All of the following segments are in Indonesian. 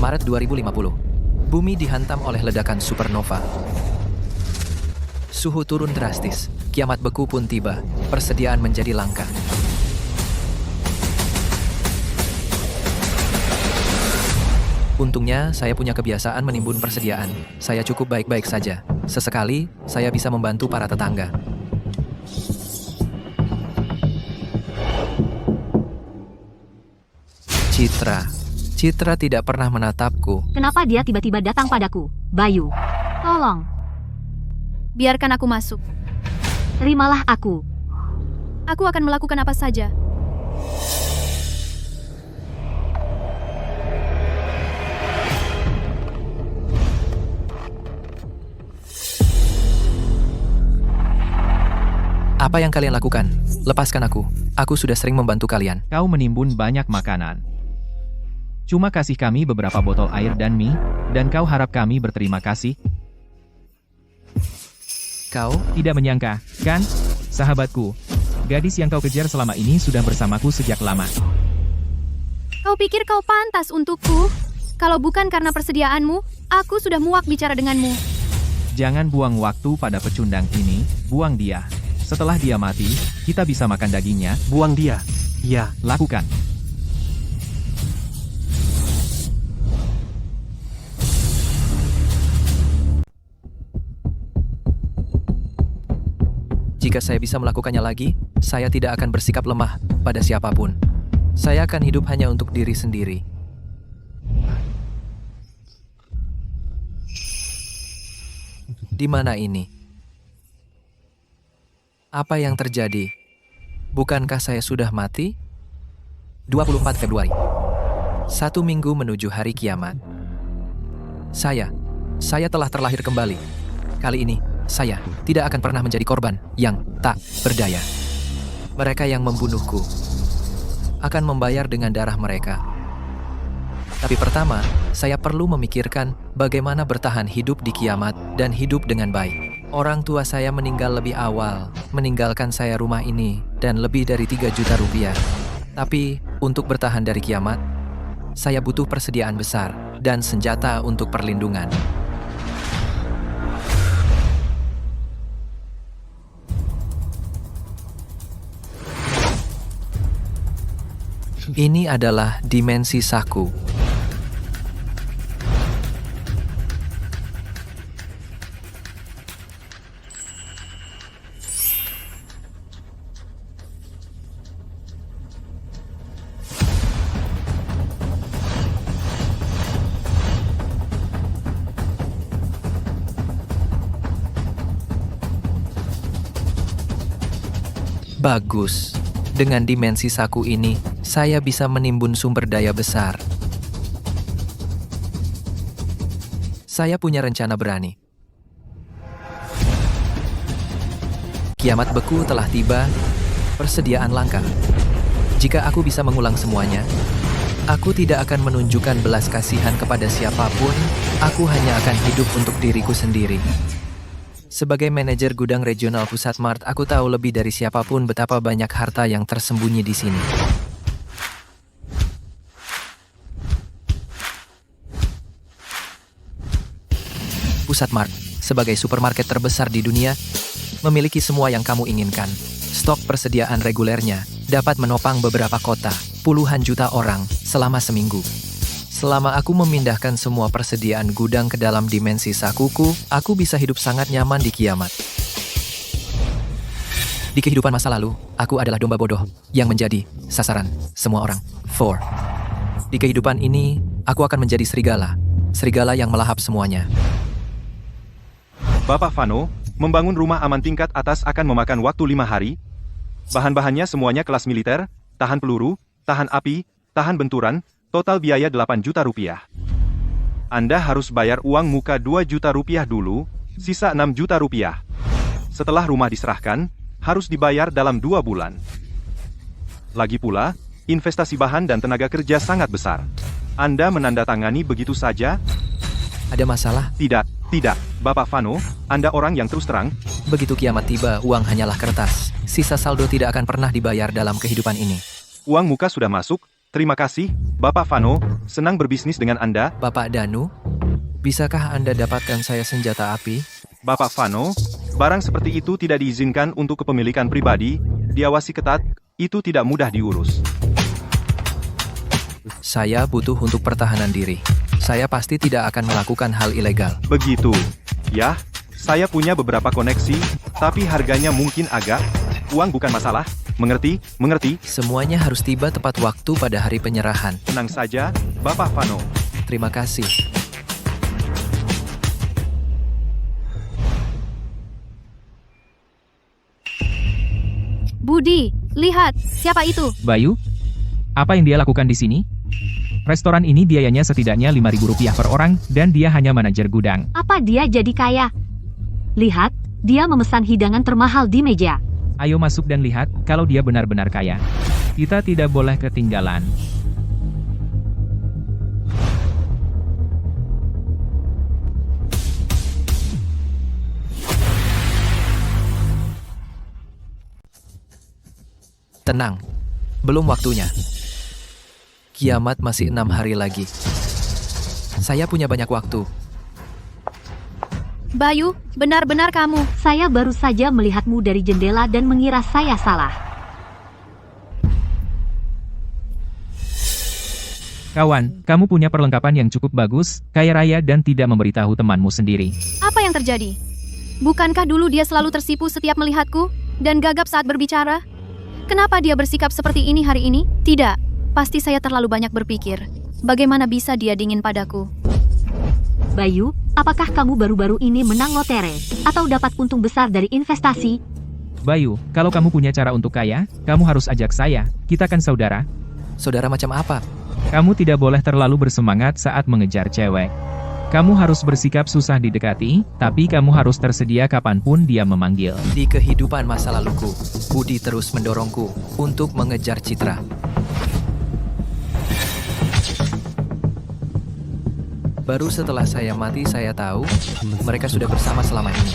Maret 2050. Bumi dihantam oleh ledakan supernova. Suhu turun drastis. Kiamat beku pun tiba. Persediaan menjadi langka. Untungnya, saya punya kebiasaan menimbun persediaan. Saya cukup baik-baik saja. Sesekali, saya bisa membantu para tetangga. Citra tidak pernah menatapku. Kenapa dia tiba-tiba datang padaku? Bayu, tolong, Biarkan aku masuk. terimalah aku. Aku akan melakukan apa saja. Apa yang kalian lakukan? Lepaskan aku. Aku sudah sering membantu kalian. Kau menimbun banyak makanan. Cuma kasih kami beberapa botol air dan mie, dan kau harap kami berterima kasih? Kau? Tidak menyangka, kan? Sahabatku, gadis yang kau kejar selama ini sudah bersamaku sejak lama. Kau pikir kau pantas untukku? Kalau bukan karena persediaanmu, aku sudah muak bicara denganmu. Jangan buang waktu pada pecundang ini, buang dia. Setelah dia mati, kita bisa makan dagingnya. Buang dia. Ya, Lakukan. Jika saya bisa melakukannya lagi, saya tidak akan bersikap lemah pada siapapun. Saya akan hidup hanya untuk diri sendiri. Di mana ini? Apa yang terjadi? Bukankah saya sudah mati? 24 Februari. 1 minggu menuju hari kiamat. Saya telah terlahir kembali. Kali ini, saya tidak akan pernah menjadi korban yang tak berdaya. Mereka yang membunuhku akan membayar dengan darah mereka. Tapi pertama, saya perlu memikirkan bagaimana bertahan hidup di kiamat dan hidup dengan baik. Orang tua saya meninggal lebih awal, meninggalkan saya rumah ini dan lebih dari 3 juta rupiah. Tapi, untuk bertahan dari kiamat, saya butuh persediaan besar dan senjata untuk perlindungan. Ini adalah dimensi Saku. Bagus. Dengan dimensi Saku ini, saya bisa menimbun sumber daya besar. Saya punya rencana berani. Kiamat beku telah tiba, persediaan langka. Jika aku bisa mengulang semuanya, aku tidak akan menunjukkan belas kasihan kepada siapapun, aku hanya akan hidup untuk diriku sendiri. Sebagai manajer gudang regional Pusat Mart, aku tahu lebih dari siapapun betapa banyak harta yang tersembunyi di sini. Pusat Mart, sebagai supermarket terbesar di dunia, memiliki semua yang kamu inginkan. Stok persediaan regulernya dapat menopang beberapa kota, puluhan juta orang, selama seminggu. Selama aku memindahkan semua persediaan gudang ke dalam dimensi Sakuku, aku bisa hidup sangat nyaman di kiamat. Di kehidupan masa lalu, aku adalah domba bodoh yang menjadi sasaran semua orang. 4. Di kehidupan ini, aku akan menjadi serigala yang melahap semuanya. Bapak Vano, membangun rumah aman tingkat atas akan memakan waktu 5 hari. Bahan-bahannya semuanya kelas militer, tahan peluru, tahan api, tahan benturan, total biaya 8 juta rupiah. Anda harus bayar uang muka 2 juta rupiah dulu, sisa 6 juta rupiah. Setelah rumah diserahkan, harus dibayar dalam 2 bulan. Lagi pula, investasi bahan dan tenaga kerja sangat besar. Anda menandatangani begitu saja? Ada masalah? Tidak, Bapak Vano, Anda orang yang terus terang. Begitu kiamat tiba, uang hanyalah kertas. Sisa saldo tidak akan pernah dibayar dalam kehidupan ini. Uang muka sudah masuk, Terima kasih, Bapak Vano. Senang berbisnis dengan Anda. Bapak Danu, bisakah Anda dapatkan saya senjata api? Bapak Vano, barang seperti itu tidak diizinkan untuk kepemilikan pribadi, diawasi ketat, itu tidak mudah diurus. Saya butuh untuk pertahanan diri. Saya pasti tidak akan melakukan hal ilegal. Begitu. Ya, saya punya beberapa koneksi, tapi harganya mungkin agak. Uang bukan masalah. Mengerti? Mengerti? Semuanya harus tiba tepat waktu pada hari penyerahan. Tenang saja, Bapak Vano. Terima kasih. Budi, lihat, siapa itu? Bayu, apa yang dia lakukan di sini? Restoran ini biayanya setidaknya Rp5.000 per orang, dan dia hanya manajer gudang. Apa dia jadi kaya? Lihat, dia memesan hidangan termahal di meja. Ayo masuk dan lihat, kalau dia benar-benar kaya. Kita tidak boleh ketinggalan. Tenang, belum waktunya. Kiamat masih 6 hari lagi. Saya punya banyak waktu. Bayu, benar-benar kamu. Saya baru saja melihatmu dari jendela dan mengira saya salah. Kawan, kamu punya perlengkapan yang cukup bagus, kaya raya dan tidak memberitahu temanmu sendiri. Apa yang terjadi? Bukankah dulu dia selalu tersipu setiap melihatku dan gagap saat berbicara? Kenapa dia bersikap seperti ini hari ini? Tidak, pasti saya terlalu banyak berpikir. Bagaimana bisa dia dingin padaku? Bayu, apakah kamu baru-baru ini menang lotre atau dapat untung besar dari investasi? Bayu, kalau kamu punya cara untuk kaya, kamu harus ajak saya. Kita kan saudara. Saudara macam apa? Kamu tidak boleh terlalu bersemangat saat mengejar cewek. Kamu harus bersikap susah didekati, tapi kamu harus tersedia kapanpun dia memanggil. Di kehidupan masa laluku, Budi terus mendorongku untuk mengejar Citra. Baru setelah saya mati saya tahu, mereka sudah bersama selama ini.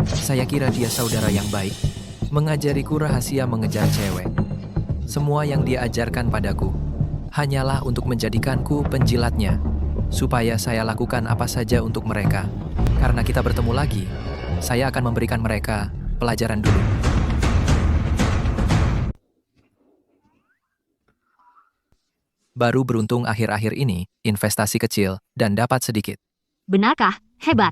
Saya kira dia saudara yang baik, mengajariku rahasia mengejar cewek. Semua yang dia ajarkan padaku, hanyalah untuk menjadikanku penjilatnya, supaya saya lakukan apa saja untuk mereka. Karena kita bertemu lagi, saya akan memberikan mereka pelajaran dulu. Baru beruntung akhir-akhir ini, investasi kecil, dan dapat sedikit. Benarkah? Hebat.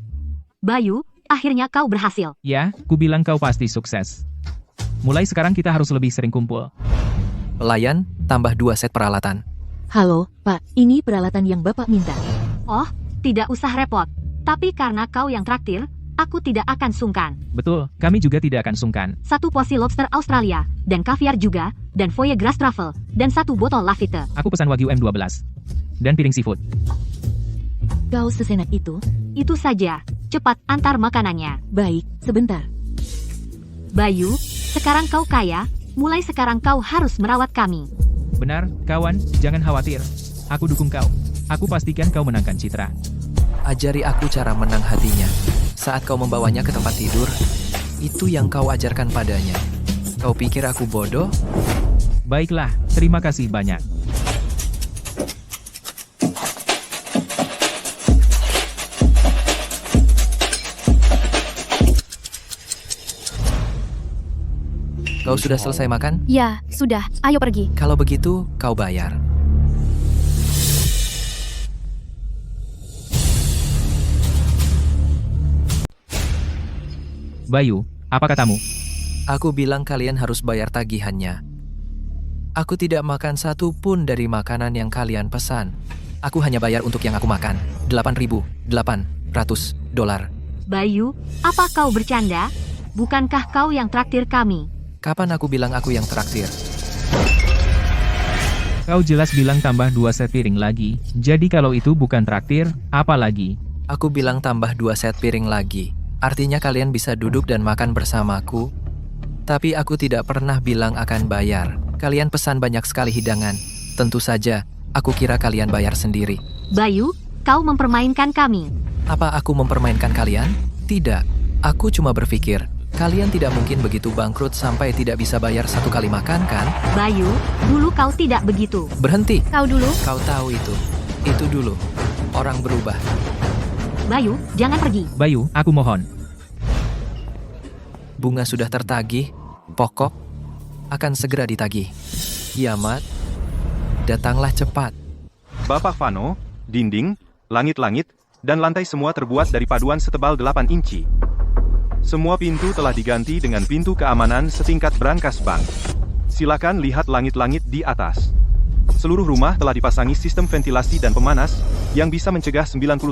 Bayu, akhirnya kau berhasil. Ya, ku bilang kau pasti sukses. Mulai sekarang kita harus lebih sering kumpul. Pelayan, tambah 2 set peralatan. Halo, Pak. Ini peralatan yang Bapak minta. Oh, tidak usah repot. Tapi karena kau yang traktir, aku tidak akan sungkan. Betul, kami juga tidak akan sungkan. 1 porsi lobster Australia, dan kaviar juga, dan foie gras truffle, dan 1 botol Lafite. Aku pesan Wagyu M12. Dan piring seafood. Kau sesenak itu? Itu saja. Cepat antar makanannya. Baik, sebentar. Bayu, sekarang kau kaya, mulai sekarang kau harus merawat kami. Benar, kawan, jangan khawatir. Aku dukung kau. Aku pastikan kau menangkan Citra. Ajari aku cara menang hatinya. Saat kau membawanya ke tempat tidur, itu yang kau ajarkan padanya. Kau pikir aku bodoh? Baiklah, terima kasih banyak. Kau sudah selesai makan? Ya, sudah. Ayo pergi. Kalau begitu, kau bayar. Bayu, apa katamu? Aku bilang kalian harus bayar tagihannya. Aku tidak makan satu pun dari makanan yang kalian pesan. Aku hanya bayar untuk yang aku makan. $8.800. Bayu, apa kau bercanda? Bukankah kau yang traktir kami? Kapan aku bilang aku yang traktir? Kau jelas bilang tambah 2 set piring lagi. Jadi kalau itu bukan traktir, apa lagi? Aku bilang tambah 2 set piring lagi. Artinya kalian bisa duduk dan makan bersamaku. Tapi aku tidak pernah bilang akan bayar. Kalian pesan banyak sekali hidangan. Tentu saja, aku kira kalian bayar sendiri. Bayu, kau mempermainkan kami. Apa aku mempermainkan kalian? Tidak. Aku cuma berpikir, Kalian tidak mungkin begitu bangkrut sampai tidak bisa bayar 1 kali makan, kan? Bayu, dulu kau tidak begitu. Berhenti. Kau dulu. Kau tahu itu. Itu dulu. Orang berubah. Bayu, jangan pergi. Bayu, aku mohon. Bunga sudah tertagih. Pokok akan segera ditagih. Kiamat, datanglah cepat. Bapak Vano, dinding, langit-langit, dan lantai semua terbuat dari paduan setebal 8 inci. Semua pintu telah diganti dengan pintu keamanan setingkat brankas bank. Silakan lihat langit-langit di atas. Seluruh rumah telah dipasangi sistem ventilasi dan pemanas yang bisa mencegah 99%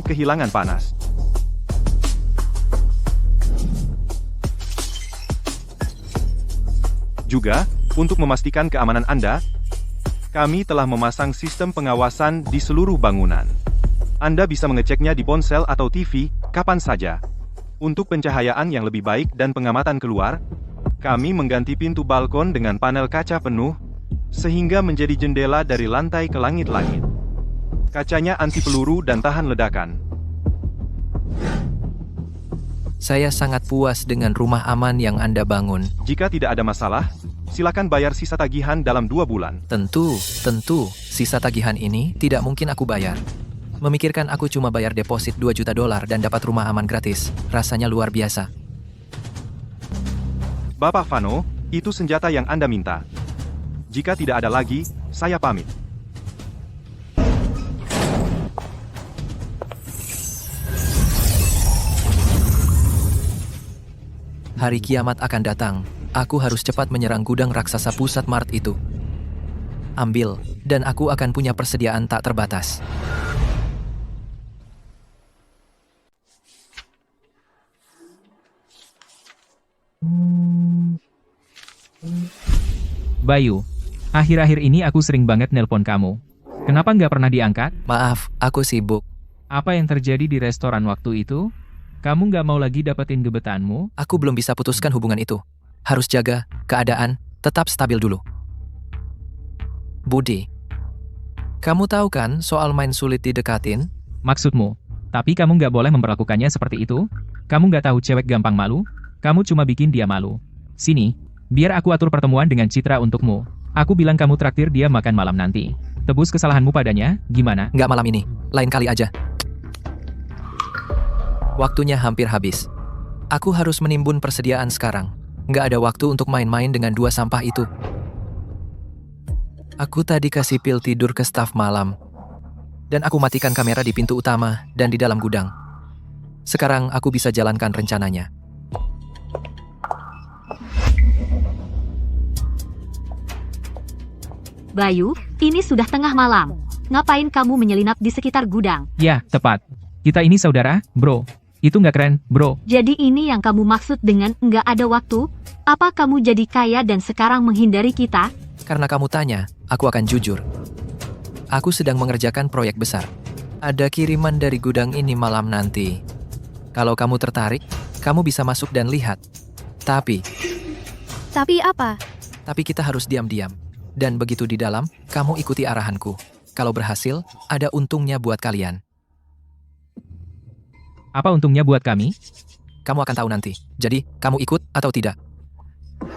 kehilangan panas. Juga, untuk memastikan keamanan Anda, kami telah memasang sistem pengawasan di seluruh bangunan. Anda bisa mengeceknya di ponsel atau TV, kapan saja. Untuk pencahayaan yang lebih baik dan pengamatan keluar, kami mengganti pintu balkon dengan panel kaca penuh, sehingga menjadi jendela dari lantai ke langit-langit. Kacanya anti peluru dan tahan ledakan. Saya sangat puas dengan rumah aman yang Anda bangun. Jika tidak ada masalah, silakan bayar sisa tagihan dalam 2 bulan. Tentu, sisa tagihan ini tidak mungkin aku bayar. Memikirkan aku cuma bayar deposit $2 juta dan dapat rumah aman gratis, rasanya luar biasa. Bapak Vano, itu senjata yang Anda minta. Jika tidak ada lagi, saya pamit. Hari kiamat akan datang. Aku harus cepat menyerang gudang raksasa pusat Mart itu. Ambil, dan aku akan punya persediaan tak terbatas. Bayu, akhir-akhir ini aku sering banget nelpon kamu. Kenapa nggak pernah diangkat? Maaf, aku sibuk. Apa yang terjadi di restoran waktu itu? Kamu nggak mau lagi dapetin gebetanmu? Aku belum bisa putuskan hubungan itu. Harus jaga keadaan tetap stabil dulu. Budi, kamu tahu kan soal main sulit didekatin? Maksudmu? Tapi kamu nggak boleh memperlakukannya seperti itu? Kamu nggak tahu cewek gampang malu? Kamu cuma bikin dia malu. Sini, biar aku atur pertemuan dengan Citra untukmu. Aku bilang kamu traktir dia makan malam nanti. Tebus kesalahanmu padanya, gimana? Nggak malam ini, lain kali aja. Waktunya hampir habis. Aku harus menimbun persediaan sekarang. Nggak ada waktu untuk main-main dengan 2 sampah itu. Aku tadi kasih pil tidur ke staf malam. Dan aku matikan kamera di pintu utama dan di dalam gudang. Sekarang aku bisa jalankan rencananya. Bayu, ini sudah tengah malam. Ngapain kamu menyelinap di sekitar gudang? Ya, tepat. Kita ini saudara, bro. Itu nggak keren, bro. Jadi ini yang kamu maksud dengan nggak ada waktu? Apa kamu jadi kaya dan sekarang menghindari kita? Karena kamu tanya, aku akan jujur. Aku sedang mengerjakan proyek besar. Ada kiriman dari gudang ini malam nanti. Kalau kamu tertarik, kamu bisa masuk dan lihat. Tapi Apa? kita harus diam-diam. Dan begitu di dalam, kamu ikuti arahanku. Kalau berhasil, ada untungnya buat kalian. Apa untungnya buat kami? Kamu akan tahu nanti. Jadi, kamu ikut atau tidak?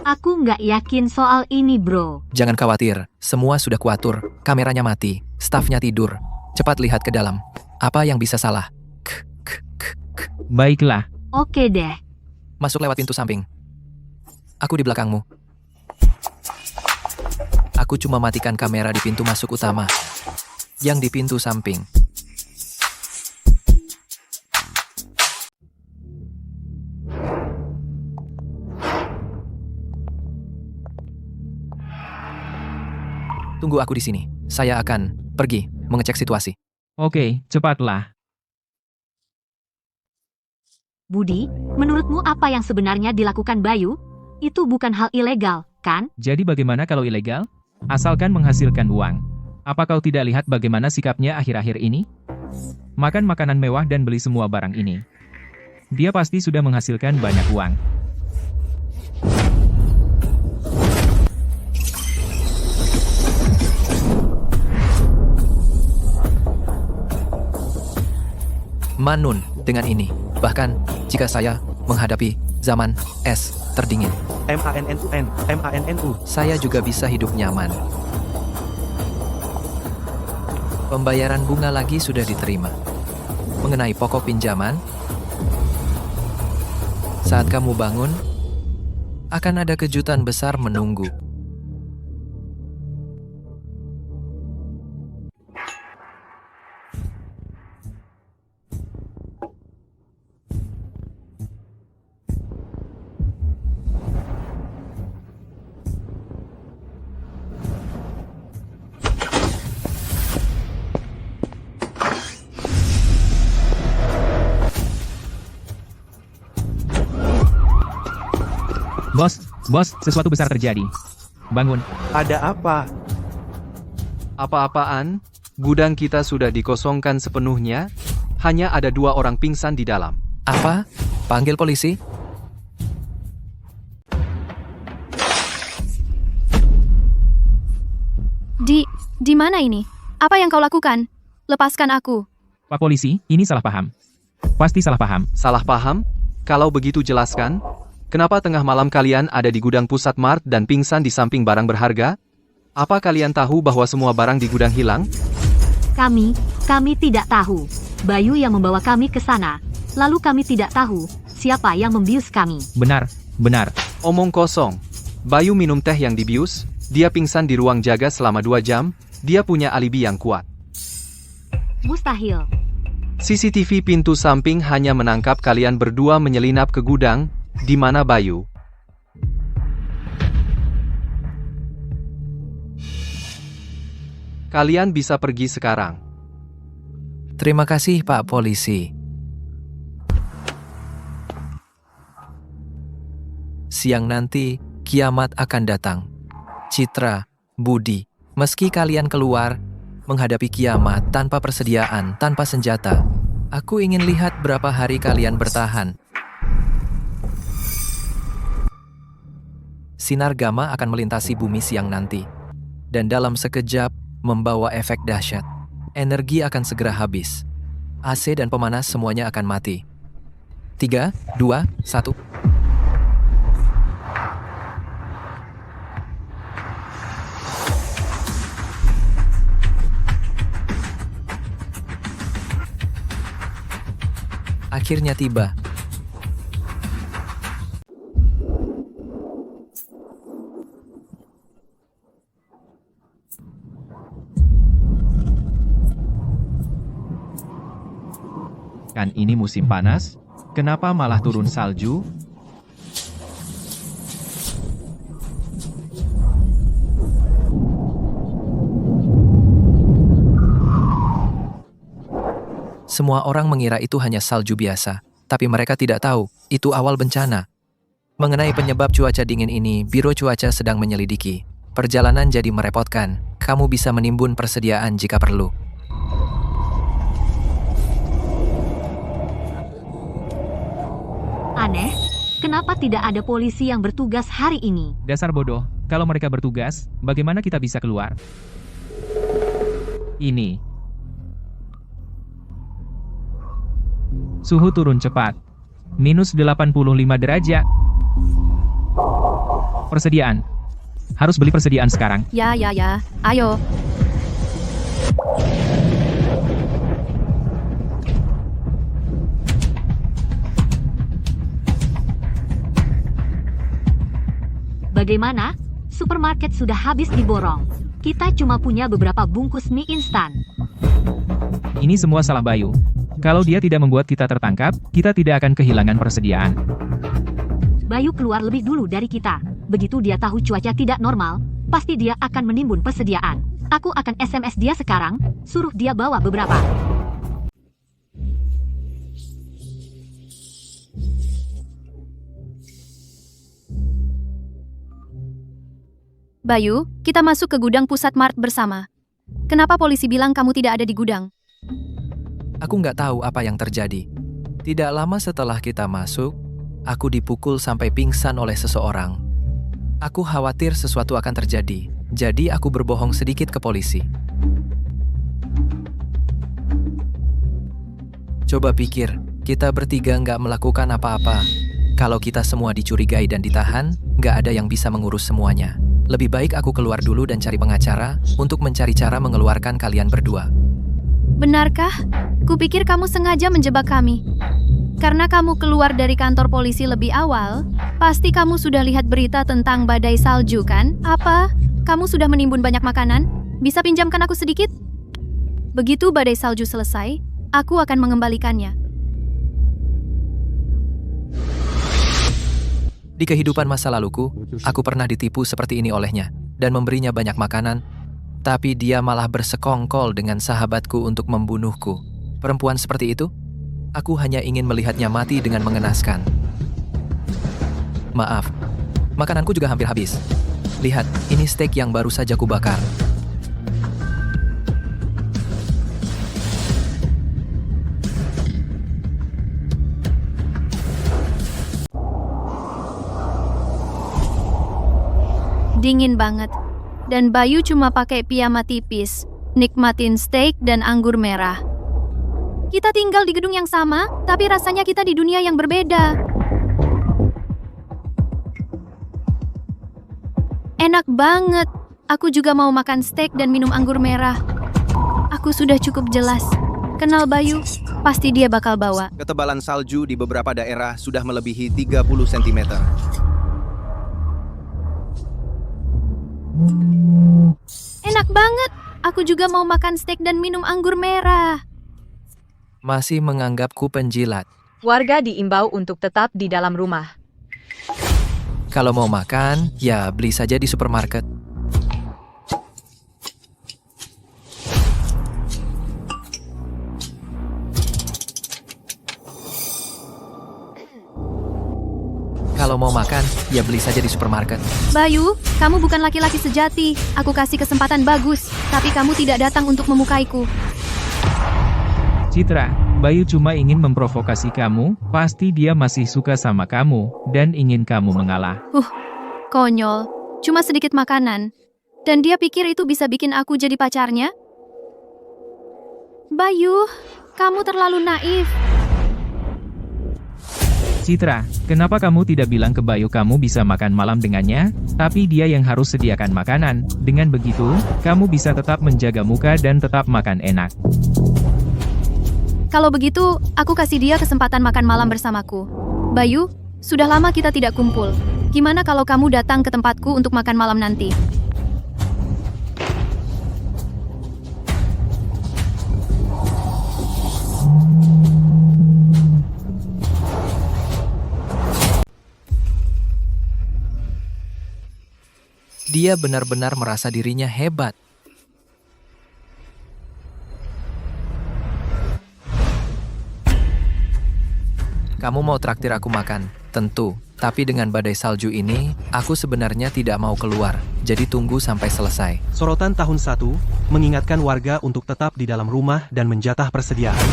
Aku nggak yakin soal ini, bro. Jangan khawatir, semua sudah kuatur. Kameranya mati, stafnya tidur. Cepat lihat ke dalam. Apa yang bisa salah? Baiklah. Oke deh. Masuk lewat pintu samping. Aku di belakangmu. Aku cuma matikan kamera di pintu masuk utama. Yang di pintu samping. Tunggu aku di sini. Saya akan pergi mengecek situasi. Oke, cepatlah. Budi, menurutmu apa yang sebenarnya dilakukan Bayu? Itu bukan hal ilegal, kan? Jadi bagaimana kalau ilegal? Asalkan menghasilkan uang. Apa kau tidak lihat bagaimana sikapnya akhir-akhir ini? Makan makanan mewah dan beli semua barang ini. Dia pasti sudah menghasilkan banyak uang. Manun dengan ini. Bahkan, jika saya menghadapi Zaman es terdingin. MANNUN, MANNU. Saya juga bisa hidup nyaman. Pembayaran bunga lagi sudah diterima. Mengenai pokok pinjaman, saat kamu bangun, akan ada kejutan besar menunggu. Bos, sesuatu besar terjadi. Bangun. Ada apa? Apa-apaan? Gudang kita sudah dikosongkan sepenuhnya. Hanya ada 2 orang pingsan di dalam. Apa? Panggil polisi? Di mana ini? Apa yang kau lakukan? Lepaskan aku. Pak polisi, ini salah paham. Pasti salah paham. Salah paham? Kalau begitu jelaskan. Kenapa tengah malam kalian ada di gudang pusat Mart dan pingsan di samping barang berharga? Apa kalian tahu bahwa semua barang di gudang hilang? Kami tidak tahu. Bayu yang membawa kami ke sana. Lalu kami tidak tahu siapa yang membius kami. Benar. Omong kosong. Bayu minum teh yang dibius, dia pingsan di ruang jaga selama 2 jam, dia punya alibi yang kuat. Mustahil. CCTV pintu samping hanya menangkap kalian berdua menyelinap ke gudang. Di mana Bayu? Kalian bisa pergi sekarang. Terima kasih, Pak Polisi. Siang nanti, kiamat akan datang. Citra, Budi, meski kalian keluar, menghadapi kiamat tanpa persediaan, tanpa senjata, aku ingin lihat berapa hari kalian bertahan. Sinar gamma akan melintasi bumi siang nanti, dan dalam sekejap membawa efek dahsyat. Energi akan segera habis. AC dan pemanas semuanya akan mati. 3, 2, 1. Akhirnya tiba. Kan ini musim panas? Kenapa malah turun salju? Semua orang mengira itu hanya salju biasa, tapi mereka tidak tahu, itu awal bencana. Mengenai penyebab cuaca dingin ini, Biro Cuaca sedang menyelidiki. Perjalanan jadi merepotkan, kamu bisa menimbun persediaan jika perlu. Aneh, kenapa tidak ada polisi yang bertugas hari ini? Dasar bodoh, kalau mereka bertugas, bagaimana kita bisa keluar? Ini. Suhu turun cepat. Minus 85 derajat. Persediaan. Harus beli persediaan sekarang. Ya. Ayo. Bagaimana? Supermarket sudah habis diborong. Kita cuma punya beberapa bungkus mie instan. Ini semua salah Bayu. Kalau dia tidak membuat kita tertangkap, kita tidak akan kehilangan persediaan. Bayu keluar lebih dulu dari kita. Begitu dia tahu cuaca tidak normal, pasti dia akan menimbun persediaan. Aku akan SMS dia sekarang, suruh dia bawa beberapa. Bayu, kita masuk ke gudang pusat Mart bersama. Kenapa polisi bilang kamu tidak ada di gudang? Aku nggak tahu apa yang terjadi. Tidak lama setelah kita masuk, aku dipukul sampai pingsan oleh seseorang. Aku khawatir sesuatu akan terjadi, jadi aku berbohong sedikit ke polisi. Coba pikir, kita bertiga nggak melakukan apa-apa. Kalau kita semua dicurigai dan ditahan, nggak ada yang bisa mengurus semuanya. Lebih baik aku keluar dulu dan cari pengacara untuk mencari cara mengeluarkan kalian berdua. Benarkah? Kupikir kamu sengaja menjebak kami. Karena kamu keluar dari kantor polisi lebih awal, pasti kamu sudah lihat berita tentang badai salju kan? Apa? Kamu sudah menimbun banyak makanan? Bisa pinjamkan aku sedikit? Begitu badai salju selesai, aku akan mengembalikannya. Di kehidupan masa laluku, aku pernah ditipu seperti ini olehnya dan memberinya banyak makanan, tapi dia malah bersekongkol dengan sahabatku untuk membunuhku. Perempuan seperti itu? Aku hanya ingin melihatnya mati dengan mengenaskan. Maaf, makananku juga hampir habis. Lihat, ini steak yang baru saja kubakar. Dingin banget. Dan Bayu cuma pakai piyama tipis, nikmatin steak dan anggur merah. Kita tinggal di gedung yang sama, tapi rasanya kita di dunia yang berbeda. Enak banget. Aku juga mau makan steak dan minum anggur merah. Aku sudah cukup jelas. Kenal Bayu, pasti dia bakal bawa. Ketebalan salju di beberapa daerah sudah melebihi 30 cm. Enak banget. Aku juga mau makan steak dan minum anggur merah. Masih menganggapku penjilat. Warga diimbau untuk tetap di dalam rumah. Kalau mau makan, ya beli saja di supermarket. Kalau mau makan, ya beli saja di supermarket. Bayu, kamu bukan laki-laki sejati. Aku kasih kesempatan bagus, tapi kamu tidak datang untuk memukaiku. Citra, Bayu cuma ingin memprovokasi kamu, pasti dia masih suka sama kamu, dan ingin kamu mengalah. Konyol. Cuma sedikit makanan. Dan dia pikir itu bisa bikin aku jadi pacarnya? Bayu, kamu terlalu naif. Citra, kenapa kamu tidak bilang ke Bayu kamu bisa makan malam dengannya, tapi dia yang harus sediakan makanan. Dengan begitu, kamu bisa tetap menjaga muka dan tetap makan enak. Kalau begitu, aku kasih dia kesempatan makan malam bersamaku. Bayu, sudah lama kita tidak kumpul. Gimana kalau kamu datang ke tempatku untuk makan malam nanti? Dia benar-benar merasa dirinya hebat. Kamu mau traktir aku makan? Tentu. Tapi dengan badai salju ini, aku sebenarnya tidak mau keluar. Jadi tunggu sampai selesai. Sorotan tahun 1, mengingatkan warga untuk tetap di dalam rumah dan menjatah persediaan.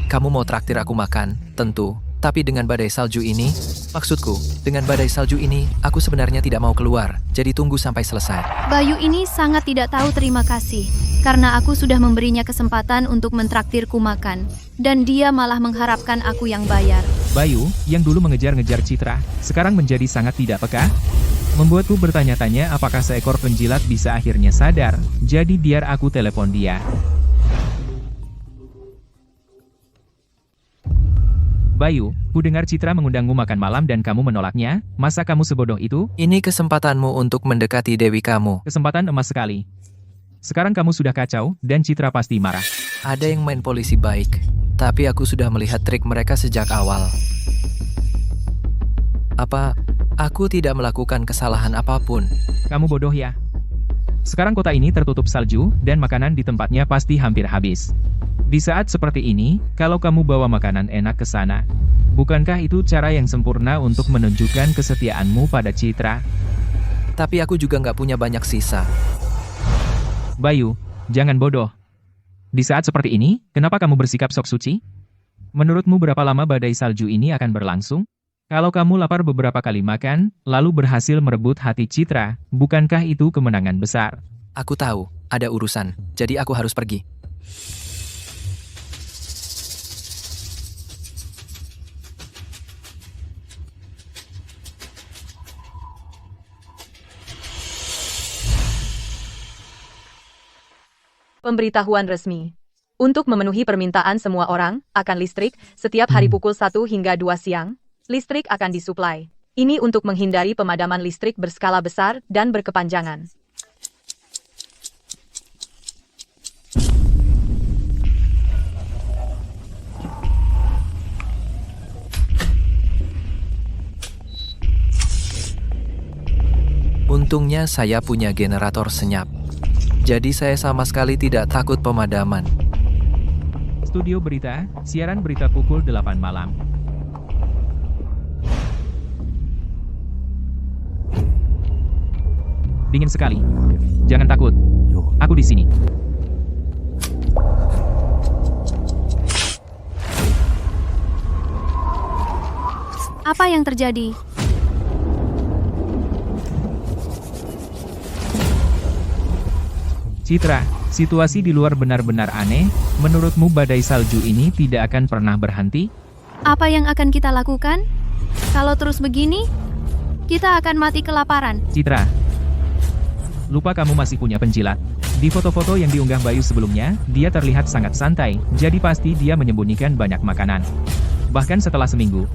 Kamu mau traktir aku makan? Tentu. Tapi dengan badai salju ini, maksudku, dengan badai salju ini, aku sebenarnya tidak mau keluar. Jadi tunggu sampai selesai. Bayu ini sangat tidak tahu terima kasih. Karena aku sudah memberinya kesempatan untuk mentraktirku makan. Dan dia malah mengharapkan aku yang bayar. Bayu, yang dulu mengejar-ngejar Citra, sekarang menjadi sangat tidak peka. Membuatku bertanya-tanya apakah seekor penjilat bisa akhirnya sadar. Jadi biar aku telepon dia. Bayu, ku dengar Citra mengundangmu makan malam dan kamu menolaknya. Masa kamu sebodoh itu? Ini kesempatanmu untuk mendekati dewi kamu. Kesempatan emas sekali. Sekarang kamu sudah kacau, dan Citra pasti marah. Ada yang main polisi baik, tapi aku sudah melihat trik mereka sejak awal. Apa aku tidak melakukan kesalahan apapun? Kamu bodoh ya? Sekarang kota ini tertutup salju, dan makanan di tempatnya pasti hampir habis. Di saat seperti ini, kalau kamu bawa makanan enak ke sana, bukankah itu cara yang sempurna untuk menunjukkan kesetiaanmu pada Citra? Tapi aku juga nggak punya banyak sisa. Bayu, jangan bodoh. Di saat seperti ini, kenapa kamu bersikap sok suci? Menurutmu berapa lama badai salju ini akan berlangsung? Kalau kamu lapar beberapa kali makan, lalu berhasil merebut hati Citra, bukankah itu kemenangan besar? Aku tahu, ada urusan, jadi aku harus pergi. Pemberitahuan resmi. Untuk memenuhi permintaan semua orang akan listrik, setiap hari pukul 1 hingga 2 siang, listrik akan disuplai. Ini untuk menghindari pemadaman listrik berskala besar dan berkepanjangan. Untungnya saya punya generator senyap. Jadi saya sama sekali tidak takut pemadaman. Studio Berita, siaran berita pukul 8 malam. Dingin sekali. Jangan takut. Aku di sini. Apa yang terjadi? Citra, situasi di luar benar-benar aneh. Menurutmu badai salju ini tidak akan pernah berhenti? Apa yang akan kita lakukan? Kalau terus begini, kita akan mati kelaparan. Citra, lupa kamu masih punya penjilat. Di foto-foto yang diunggah Bayu sebelumnya, dia terlihat sangat santai, jadi pasti dia menyembunyikan banyak makanan. Bahkan setelah seminggu,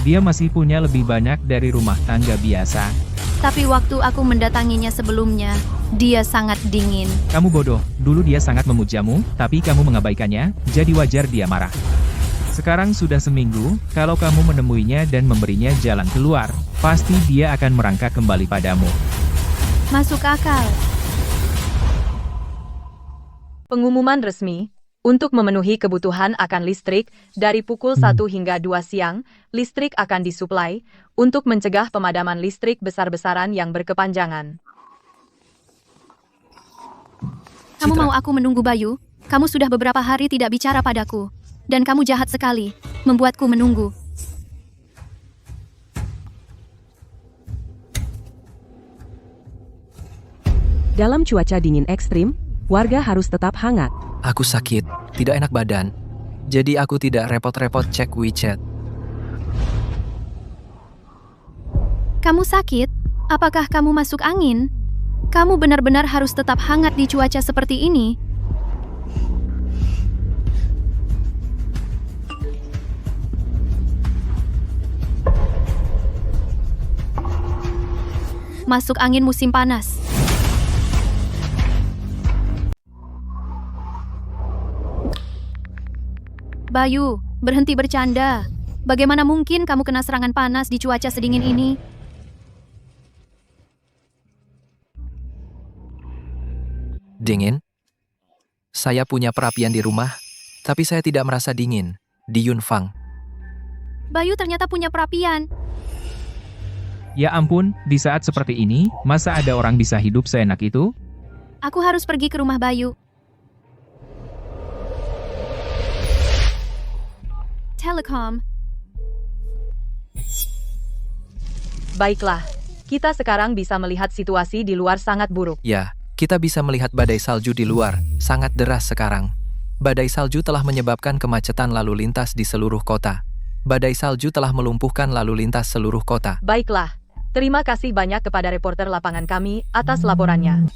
dia masih punya lebih banyak dari rumah tangga biasa. Tapi waktu aku mendatanginya sebelumnya, dia sangat dingin. Kamu bodoh, dulu dia sangat memujamu, tapi kamu mengabaikannya, jadi wajar dia marah. Sekarang sudah seminggu, kalau kamu menemuinya dan memberinya jalan keluar, pasti dia akan merangkak kembali padamu. Masuk akal. Pengumuman resmi. Untuk memenuhi kebutuhan akan listrik, dari pukul 1 hingga 2 siang, listrik akan disuplai, untuk mencegah pemadaman listrik besar-besaran yang berkepanjangan. Kamu Citra. mau aku menunggu Bayu? Kamu sudah beberapa hari tidak bicara padaku. Dan kamu jahat sekali, membuatku menunggu. Dalam cuaca dingin ekstrim, warga harus tetap hangat. Aku sakit, tidak enak badan. Jadi aku tidak repot-repot cek WeChat. Kamu sakit? Apakah kamu masuk angin? Kamu benar-benar harus tetap hangat di cuaca seperti ini. Masuk angin musim panas. Bayu, berhenti bercanda. Bagaimana mungkin kamu kena serangan panas di cuaca sedingin ini? Dingin? Saya punya perapian di rumah, tapi saya tidak merasa dingin. Di Yunfang. Bayu ternyata punya perapian. Ya ampun, di saat seperti ini, masa ada orang bisa hidup seenak itu? Aku harus pergi ke rumah Bayu. Telekom. Baiklah, kita sekarang bisa melihat situasi di luar sangat buruk. Ya, kita bisa melihat badai salju di luar, sangat deras sekarang. Badai salju telah menyebabkan kemacetan lalu lintas di seluruh kota. Badai salju telah melumpuhkan lalu lintas seluruh kota. Baiklah, terima kasih banyak kepada reporter lapangan kami atas laporannya.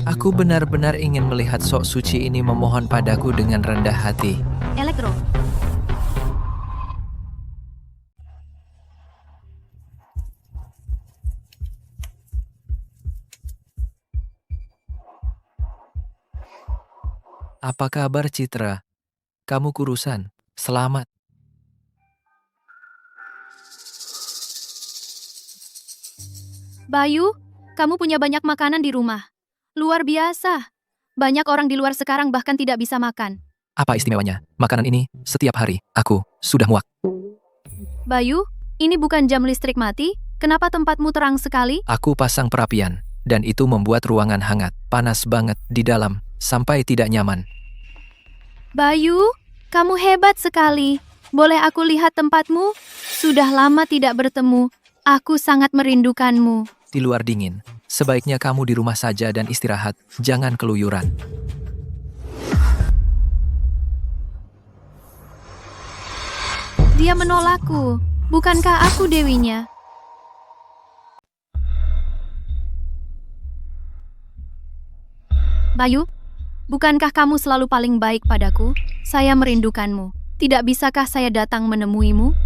Aku benar-benar ingin melihat sok suci ini memohon padaku dengan rendah hati. Elektro. Apa kabar Citra? Kamu kurusan. Selamat. Bayu, kamu punya banyak makanan di rumah. Luar biasa. Banyak orang di luar sekarang bahkan tidak bisa makan. Apa istimewanya? Makanan ini, setiap hari, aku sudah muak. Bayu, ini bukan jam listrik mati? Kenapa tempatmu terang sekali? Aku pasang perapian, dan itu membuat ruangan hangat, panas banget di dalam, sampai tidak nyaman. Bayu, kamu hebat sekali. Boleh aku lihat tempatmu? Sudah lama tidak bertemu. Aku sangat merindukanmu. Di luar dingin, sebaiknya kamu di rumah saja dan istirahat, jangan keluyuran. Dia menolakku. Bukankah aku dewinya? Bayu, bukankah kamu selalu paling baik padaku? Saya merindukanmu. Tidak bisakah saya datang menemuimu?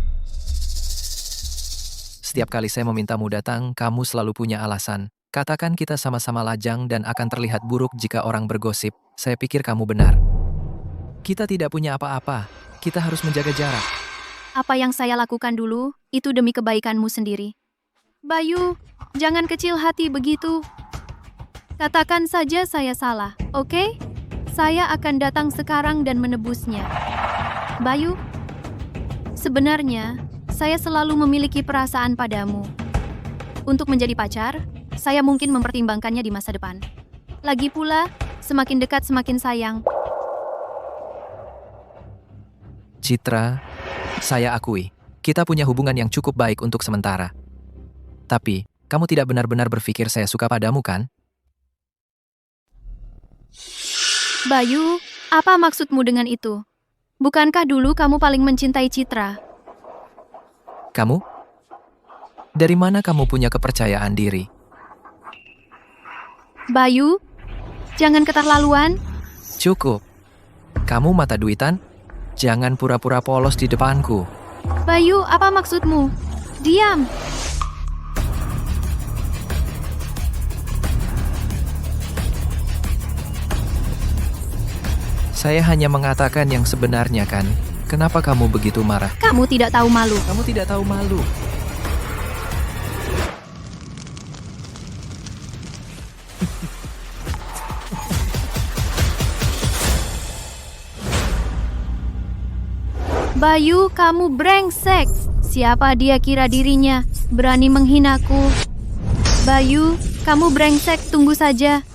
Setiap kali saya memintamu datang, kamu selalu punya alasan. Katakan kita sama-sama lajang dan akan terlihat buruk jika orang bergosip. Saya pikir kamu benar. Kita tidak punya apa-apa. Kita harus menjaga jarak. Apa yang saya lakukan dulu, itu demi kebaikanmu sendiri. Bayu, jangan kecil hati begitu. Katakan saja saya salah, oke? Saya akan datang sekarang dan menebusnya. Bayu, sebenarnya saya selalu memiliki perasaan padamu. Untuk menjadi pacar, saya mungkin mempertimbangkannya di masa depan. Lagi pula, semakin dekat semakin sayang. Citra, saya akui, kita punya hubungan yang cukup baik untuk sementara. Tapi, kamu tidak benar-benar berpikir saya suka padamu, kan? Bayu, apa maksudmu dengan itu? Bukankah dulu kamu paling mencintai Citra? Kamu? Dari mana kamu punya kepercayaan diri? Bayu, jangan keterlaluan. Cukup. Kamu mata duitan? Jangan pura-pura polos di depanku. Bayu, apa maksudmu? Diam. Saya hanya mengatakan yang sebenarnya, kan? Kenapa kamu begitu marah? Kamu tidak tahu malu. Kamu tidak tahu malu. Bayu, kamu brengsek. Siapa dia kira dirinya? Berani menghinaku. Bayu, kamu brengsek, tunggu saja.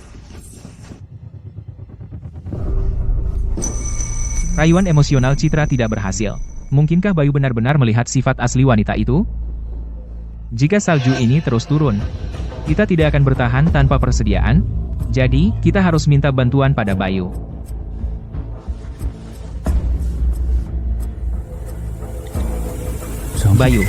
Rayuan emosional Citra tidak berhasil. Mungkinkah Bayu benar-benar melihat sifat asli wanita itu? Jika salju ini terus turun, kita tidak akan bertahan tanpa persediaan. Jadi, kita harus minta bantuan pada Bayu. Bayu.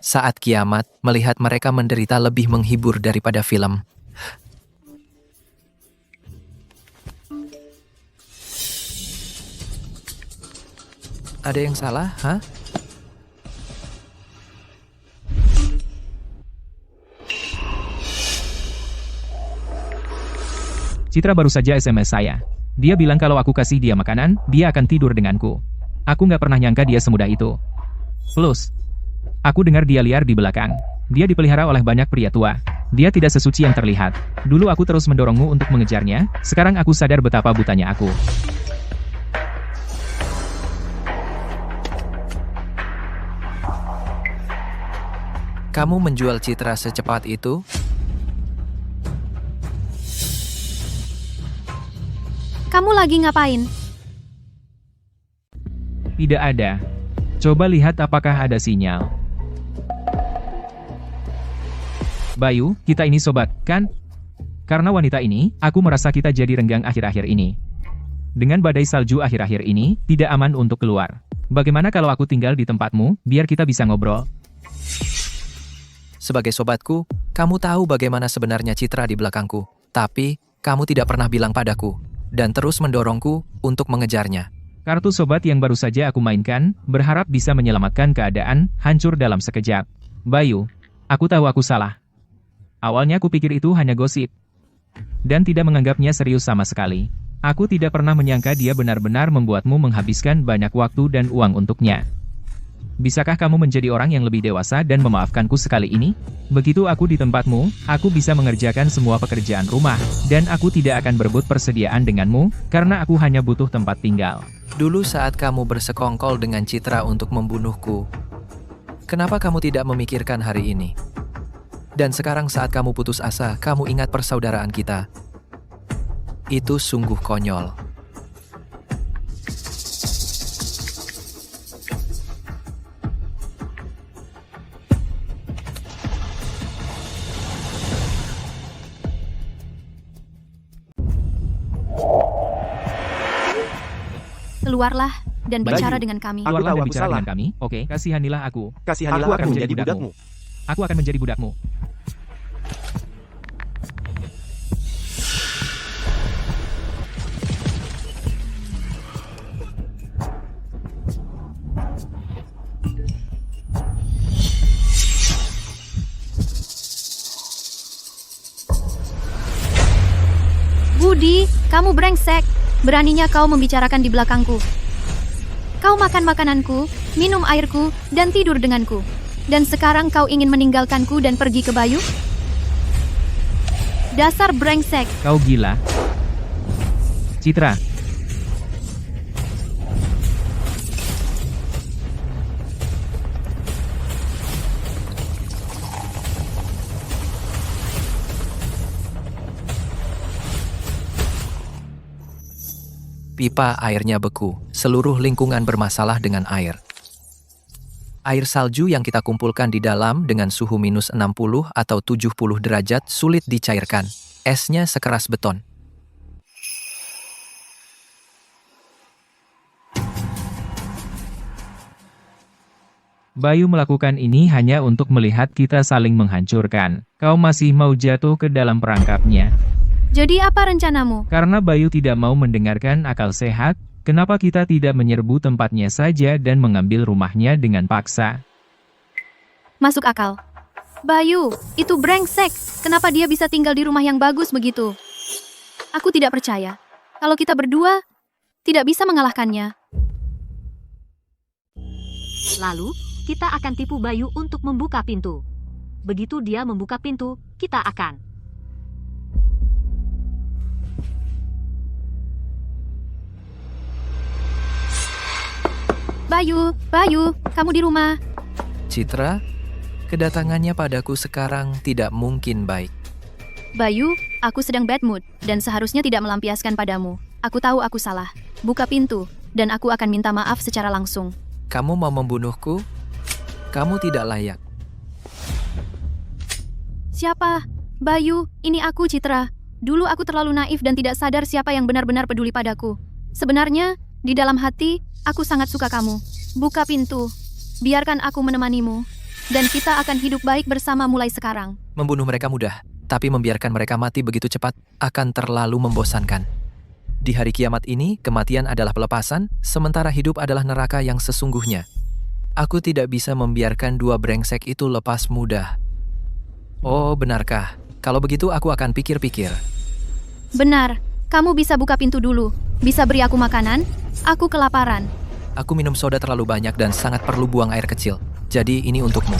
Saat kiamat, melihat mereka menderita lebih menghibur daripada film. Ada yang salah, hah? Citra baru saja SMS saya. Dia bilang kalau aku kasih dia makanan, dia akan tidur denganku. Aku nggak pernah nyangka dia semudah itu. Plus, aku dengar dia liar di belakang. Dia dipelihara oleh banyak pria tua. Dia tidak sesuci yang terlihat. Dulu aku terus mendorongmu untuk mengejarnya, sekarang aku sadar betapa butanya aku. Kamu menjual Citra secepat itu? Kamu lagi ngapain? Tidak ada. Coba lihat apakah ada sinyal. Bayu, kita ini sobat, kan? Karena wanita ini, aku merasa kita jadi renggang akhir-akhir ini. Dengan badai salju akhir-akhir ini, tidak aman untuk keluar. Bagaimana kalau aku tinggal di tempatmu, biar kita bisa ngobrol? Sebagai sobatku, kamu tahu bagaimana sebenarnya Citra di belakangku. Tapi, kamu tidak pernah bilang padaku. Dan terus mendorongku untuk mengejarnya. Kartu sobat yang baru saja aku mainkan, berharap bisa menyelamatkan keadaan, hancur dalam sekejap. Bayu, aku tahu aku salah. Awalnya aku pikir itu hanya gosip. Dan tidak menganggapnya serius sama sekali. Aku tidak pernah menyangka dia benar-benar membuatmu menghabiskan banyak waktu dan uang untuknya. Bisakah kamu menjadi orang yang lebih dewasa dan memaafkanku sekali ini? Begitu aku di tempatmu, aku bisa mengerjakan semua pekerjaan rumah, dan aku tidak akan berebut persediaan denganmu, karena aku hanya butuh tempat tinggal. Dulu saat kamu bersekongkol dengan Citra untuk membunuhku, kenapa kamu tidak memikirkan hari ini? Dan sekarang saat kamu putus asa, kamu ingat persaudaraan kita. Itu sungguh konyol. Keluarlah. dan Bayu, bicara dengan kami. Aku Keluarlah tahu dan aku bicara salah. dengan kami. Oke, kasihanilah aku. Kasihanilah Aku aku akan menjadi menjadi budakmu. Aku akan menjadi budakmu. Budi, kamu brengsek. Beraninya kau membicarakan di belakangku. Kau makan makananku, minum airku, dan tidur denganku. Dan sekarang kau ingin meninggalkanku dan pergi ke Bayu? Dasar brengsek. Kau gila. Citra, Pipa airnya beku. Seluruh lingkungan bermasalah dengan air. Air salju yang kita kumpulkan di dalam dengan suhu minus 60 atau 70 derajat sulit dicairkan. Esnya sekeras beton. Bayu melakukan ini hanya untuk melihat kita saling menghancurkan. Kau masih mau jatuh ke dalam perangkapnya. Jadi apa rencanamu? Karena Bayu tidak mau mendengarkan akal sehat, kenapa kita tidak menyerbu tempatnya saja dan mengambil rumahnya dengan paksa? Masuk akal. Bayu, itu brengsek. Kenapa dia bisa tinggal di rumah yang bagus begitu? Aku tidak percaya. Kalau kita berdua, tidak bisa mengalahkannya. Lalu, kita akan tipu Bayu untuk membuka pintu. Begitu dia membuka pintu, kita akan. Bayu, kamu di rumah. Citra, kedatangannya padaku sekarang tidak mungkin baik. Bayu, aku sedang bad mood, dan seharusnya tidak melampiaskan padamu. Aku tahu aku salah. Buka pintu, dan aku akan minta maaf secara langsung. Kamu mau membunuhku? Kamu tidak layak. Siapa? Bayu, ini aku Citra. Dulu aku terlalu naif dan tidak sadar siapa yang benar-benar peduli padaku. Sebenarnya, di dalam hati, aku sangat suka kamu. Buka pintu. Biarkan aku menemanimu. Dan kita akan hidup baik bersama mulai sekarang. Membunuh mereka mudah, tapi membiarkan mereka mati begitu cepat akan terlalu membosankan. Di hari kiamat ini, kematian adalah pelepasan, sementara hidup adalah neraka yang sesungguhnya. Aku tidak bisa membiarkan dua brengsek itu lepas mudah. Oh, benarkah? Kalau begitu aku akan pikir-pikir. Benar. Kamu bisa buka pintu dulu. Bisa beri aku makanan? Aku kelaparan. Aku minum soda terlalu banyak dan sangat perlu buang air kecil. Jadi ini untukmu.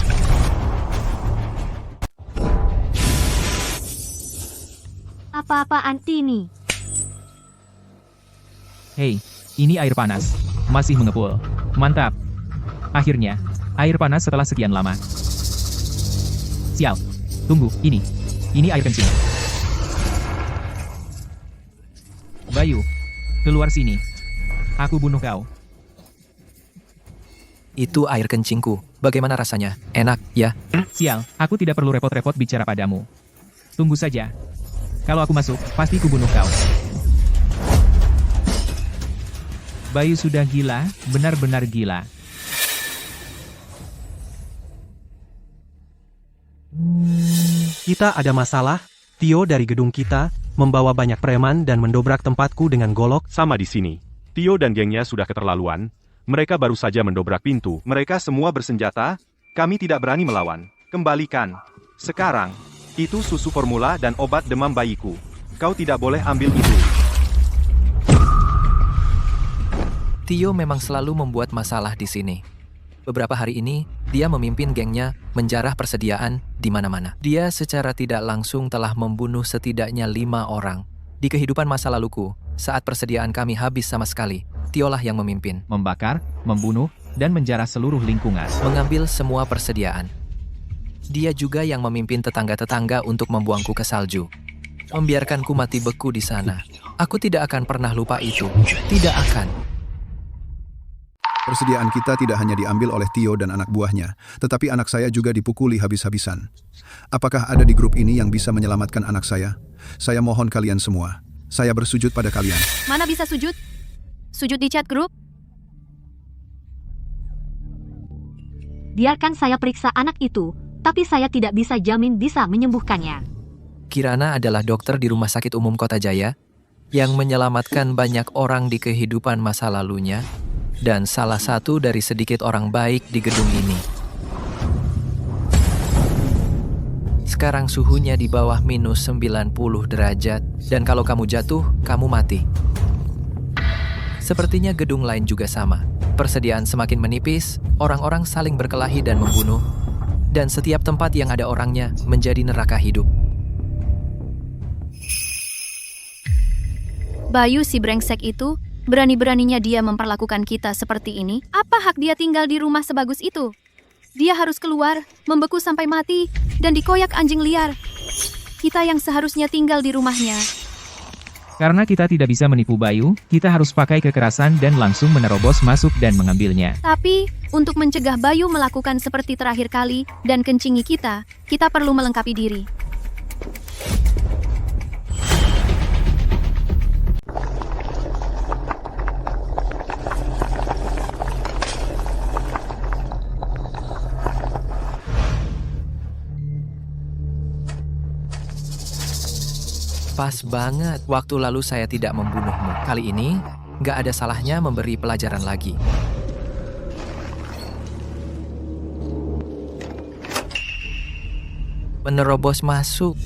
Apa-apaan ini? Hei, ini air panas. Masih mengepul. Mantap. Akhirnya, air panas setelah sekian lama. Sial. Tunggu, ini. Ini air kencing. Bayu, keluar sini. Aku bunuh kau. Itu air kencingku. Bagaimana rasanya? Enak, ya? Sial, aku tidak perlu repot-repot bicara padamu. Tunggu saja. Kalau aku masuk, pasti kubunuh kau. Bayu sudah gila, benar-benar gila. Kita ada masalah. Tio dari gedung kita membawa banyak preman dan mendobrak tempatku dengan golok. Sama di sini. Tio dan gengnya sudah keterlaluan. Mereka baru saja mendobrak pintu. Mereka semua bersenjata. Kami tidak berani melawan. Kembalikan. Sekarang. Itu susu formula dan obat demam bayiku. Kau tidak boleh ambil itu. Tio memang selalu membuat masalah di sini. Beberapa hari ini, dia memimpin gengnya menjarah persediaan di mana-mana. Dia secara tidak langsung telah membunuh setidaknya 5 orang. Di kehidupan masa laluku, saat persediaan kami habis sama sekali, Tiolah yang memimpin. Membakar, membunuh, dan menjarah seluruh lingkungan. Mengambil semua persediaan. Dia juga yang memimpin tetangga-tetangga untuk membuangku ke salju. Membiarkanku mati beku di sana. Aku tidak akan pernah lupa itu. Tidak akan. Persediaan kita tidak hanya diambil oleh Tio dan anak buahnya, tetapi anak saya juga dipukuli habis-habisan. Apakah ada di grup ini yang bisa menyelamatkan anak saya? Saya mohon kalian semua. Saya bersujud pada kalian. Mana bisa sujud? Sujud di chat grup? Biarkan saya periksa anak itu, tapi saya tidak bisa jamin bisa menyembuhkannya. Kirana adalah dokter di Rumah Sakit Umum Kota Jaya yang menyelamatkan banyak orang di kehidupan masa lalunya dan salah satu dari sedikit orang baik di gedung ini. Sekarang suhunya di bawah minus 90 derajat dan kalau kamu jatuh, kamu mati. Sepertinya gedung lain juga sama. Persediaan semakin menipis, orang-orang saling berkelahi dan membunuh, dan setiap tempat yang ada orangnya menjadi neraka hidup. Bayu si brengsek itu, berani-beraninya dia memperlakukan kita seperti ini. Apa hak dia tinggal di rumah sebagus itu? Dia harus keluar, membeku sampai mati, dan dikoyak anjing liar. Kita yang seharusnya tinggal di rumahnya. Karena kita tidak bisa menipu Bayu, kita harus pakai kekerasan dan langsung menerobos masuk dan mengambilnya. Tapi, untuk mencegah Bayu melakukan seperti terakhir kali dan kencingi kita perlu melengkapi diri. Pas banget, waktu lalu saya tidak membunuhmu. Kali ini, nggak ada salahnya memberi pelajaran lagi. Menerobos masuk.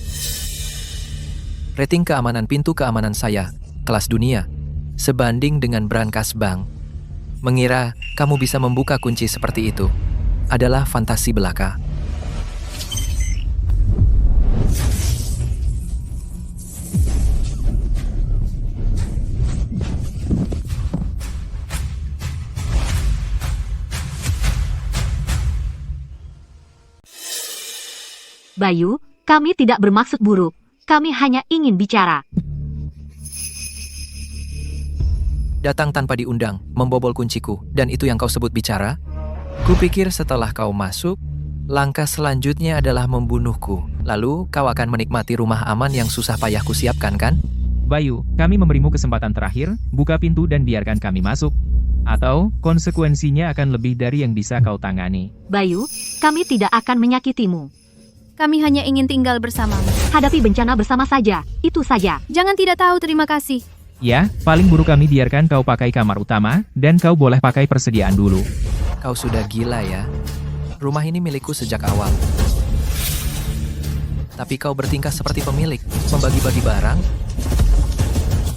Rating keamanan pintu keamanan saya, kelas dunia, sebanding dengan brankas bank. Mengira kamu bisa membuka kunci seperti itu adalah fantasi belaka. Bayu, kami tidak bermaksud buruk. Kami hanya ingin bicara. Datang tanpa diundang, membobol kunciku, dan itu yang kau sebut bicara? Kupikir setelah kau masuk, langkah selanjutnya adalah membunuhku. Lalu kau akan menikmati rumah aman yang susah payah kusiapkan, kan? Bayu, kami memberimu kesempatan terakhir, buka pintu dan biarkan kami masuk. Atau, konsekuensinya akan lebih dari yang bisa kau tangani. Bayu, kami tidak akan menyakitimu. Kami hanya ingin tinggal bersamamu. Hadapi bencana bersama saja, itu saja. Jangan tidak tahu terima kasih. Ya, paling buruk kami biarkan kau pakai kamar utama, dan kau boleh pakai persediaan dulu. Kau sudah gila ya. Rumah ini milikku sejak awal. Tapi kau bertingkah seperti pemilik, membagi-bagi barang.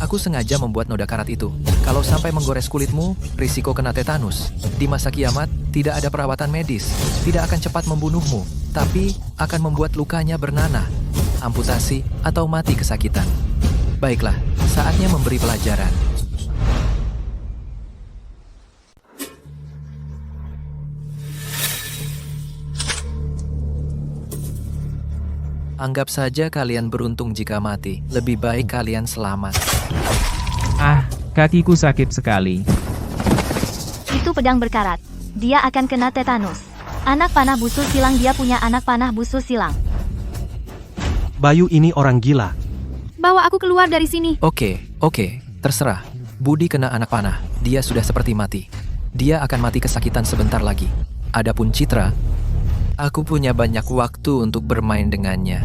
Aku sengaja membuat noda karat itu. Kalau sampai menggores kulitmu, risiko kena tetanus. Di masa kiamat, tidak ada perawatan medis. Tidak akan cepat membunuhmu, tapi akan membuat lukanya bernanah, amputasi, atau mati kesakitan. Baiklah, saatnya memberi pelajaran. Anggap saja kalian beruntung jika mati. Lebih baik kalian selamat. Ah, kakiku sakit sekali. Itu pedang berkarat. Dia akan kena tetanus. Anak panah busur silang, dia punya anak panah busur silang. Bayu ini orang gila. Bawa aku keluar dari sini. Oke, terserah. Budi kena anak panah. Dia sudah seperti mati. Dia akan mati kesakitan sebentar lagi. Adapun Citra, aku punya banyak waktu untuk bermain dengannya.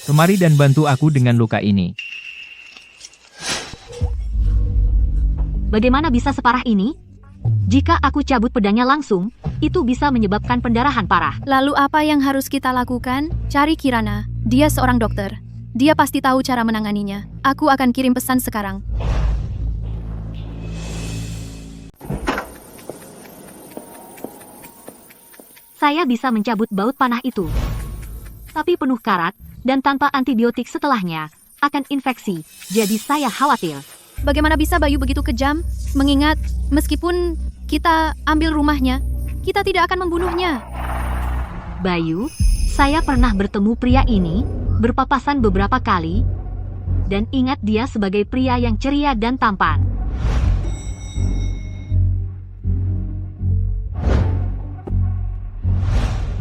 Kemari dan bantu aku dengan luka ini. Bagaimana bisa separah ini? Jika aku cabut pedangnya langsung, itu bisa menyebabkan pendarahan parah. Lalu apa yang harus kita lakukan? Cari Kirana. Dia seorang dokter. Dia pasti tahu cara menanganinya. Aku akan kirim pesan sekarang. Saya bisa mencabut baut panah itu. Tapi penuh karat, dan tanpa antibiotik setelahnya, akan infeksi. Jadi saya khawatir. Bagaimana bisa Bayu begitu kejam? Mengingat, meskipun kita ambil rumahnya, kita tidak akan membunuhnya. Bayu, saya pernah bertemu pria ini, berpapasan beberapa kali, dan ingat dia sebagai pria yang ceria dan tampan.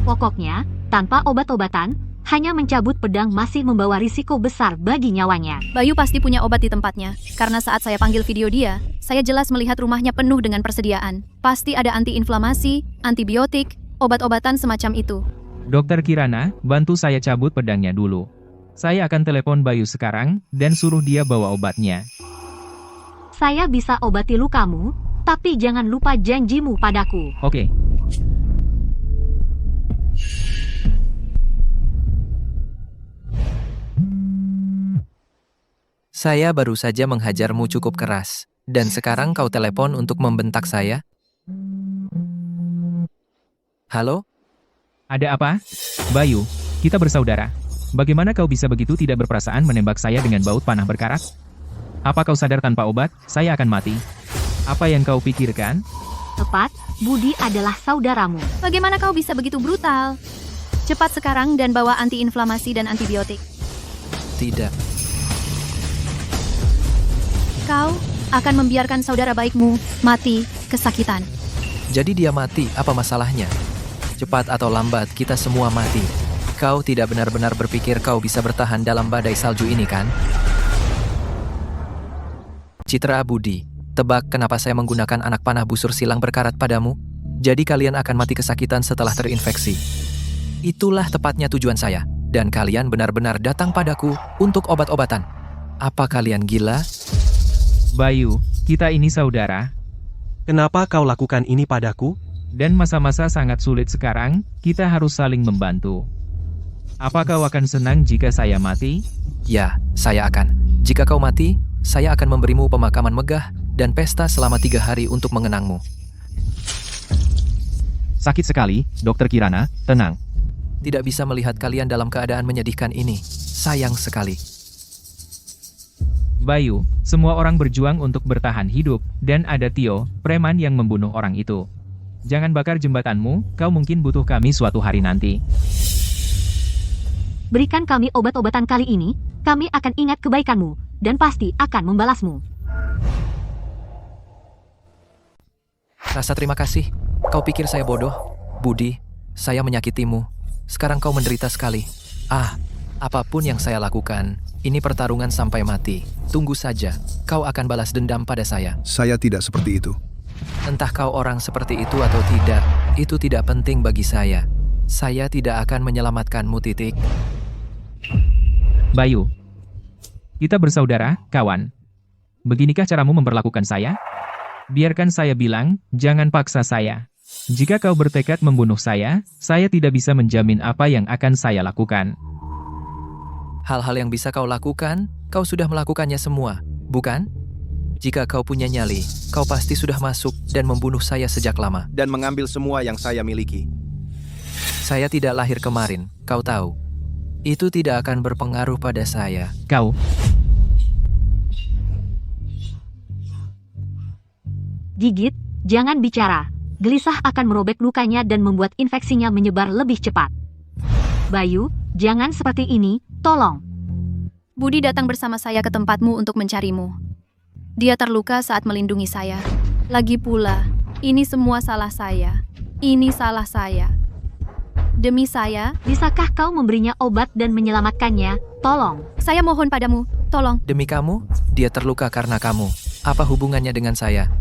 Pokoknya, tanpa obat-obatan, Hanya mencabut pedang masih membawa risiko besar bagi nyawanya. Bayu pasti punya obat di tempatnya, karena saat saya panggil video dia, saya jelas melihat rumahnya penuh dengan persediaan. Pasti ada anti-inflamasi, antibiotik, obat-obatan semacam itu. Dokter Kirana, bantu saya cabut pedangnya dulu. Saya akan telepon Bayu sekarang, dan suruh dia bawa obatnya. Saya bisa obati lukamu, tapi jangan lupa janjimu padaku. Oke. Saya baru saja menghajarmu cukup keras, dan sekarang kau telepon untuk membentak saya? Halo? Ada apa? Bayu, kita bersaudara. Bagaimana kau bisa begitu tidak berperasaan menembak saya dengan baut panah berkarat? Apa kau sadar tanpa obat, saya akan mati? Apa yang kau pikirkan? Tepat, Budi adalah saudaramu. Bagaimana kau bisa begitu brutal? Cepat sekarang dan bawa anti-inflamasi dan antibiotik. Tidak. Kau akan membiarkan saudara baikmu mati kesakitan. Jadi dia mati, apa masalahnya? Cepat atau lambat, kita semua mati. Kau tidak benar-benar berpikir kau bisa bertahan dalam badai salju ini, kan? Citra Budi, tebak kenapa saya menggunakan anak panah busur silang berkarat padamu? Jadi kalian akan mati kesakitan setelah terinfeksi. Itulah tepatnya tujuan saya. Dan kalian benar-benar datang padaku untuk obat-obatan. Apa kalian gila? Bayu, kita ini saudara. Kenapa kau lakukan ini padaku? Dan masa-masa sangat sulit sekarang, kita harus saling membantu. Apa kau akan senang jika saya mati? Ya, saya akan. Jika kau mati, saya akan memberimu pemakaman megah dan pesta selama 3 hari untuk mengenangmu. Sakit sekali, Dokter Kirana, tenang. Tidak bisa melihat kalian dalam keadaan menyedihkan ini. Sayang sekali. Bayu, semua orang berjuang untuk bertahan hidup, dan ada Tio, preman yang membunuh orang itu. Jangan bakar jembatanmu, kau mungkin butuh kami suatu hari nanti. Berikan kami obat-obatan kali ini, kami akan ingat kebaikanmu, dan pasti akan membalasmu. Rasa terima kasih. Kau pikir saya bodoh? Budi, saya menyakitimu. Sekarang kau menderita sekali. Apapun yang saya lakukan, ini pertarungan sampai mati. Tunggu saja, kau akan balas dendam pada saya. Saya tidak seperti itu. Entah kau orang seperti itu atau tidak, itu tidak penting bagi saya. Saya tidak akan menyelamatkanmu, titik. Bayu, kita bersaudara, kawan. Beginikah caramu memperlakukan saya? Biarkan saya bilang, jangan paksa saya. Jika kau bertekad membunuh saya tidak bisa menjamin apa yang akan saya lakukan. Hal-hal yang bisa kau lakukan, kau sudah melakukannya semua, bukan? Jika kau punya nyali, kau pasti sudah masuk dan membunuh saya sejak lama. Dan mengambil semua yang saya miliki. Saya tidak lahir kemarin, kau tahu. Itu tidak akan berpengaruh pada saya. Kau. Gigit, jangan bicara. Gelisah akan merobek lukanya dan membuat infeksinya menyebar lebih cepat. Bayu, jangan seperti ini, tolong. Budi datang bersama saya ke tempatmu untuk mencarimu. Dia terluka saat melindungi saya. Lagi pula, ini semua salah saya. Ini salah saya. Demi saya, Bisakah kau memberinya obat dan menyelamatkannya? Tolong. saya mohon padamu, tolong. Demi kamu, dia terluka karena kamu. Apa hubungannya dengan saya?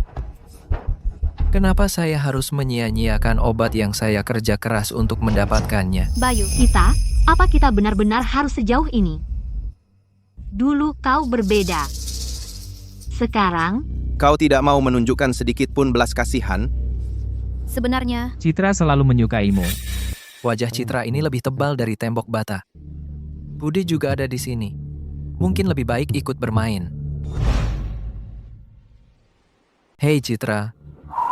Kenapa saya harus menyia-nyiakan obat yang saya kerja keras untuk mendapatkannya? Bayu, Apa kita benar-benar harus sejauh ini? Dulu kau berbeda. Sekarang, Kau tidak mau menunjukkan sedikit pun belas kasihan? sebenarnya, Citra selalu menyukaimu. Wajah Citra ini lebih tebal dari tembok bata. Budi juga ada di sini. Mungkin lebih baik ikut bermain. Hei Citra,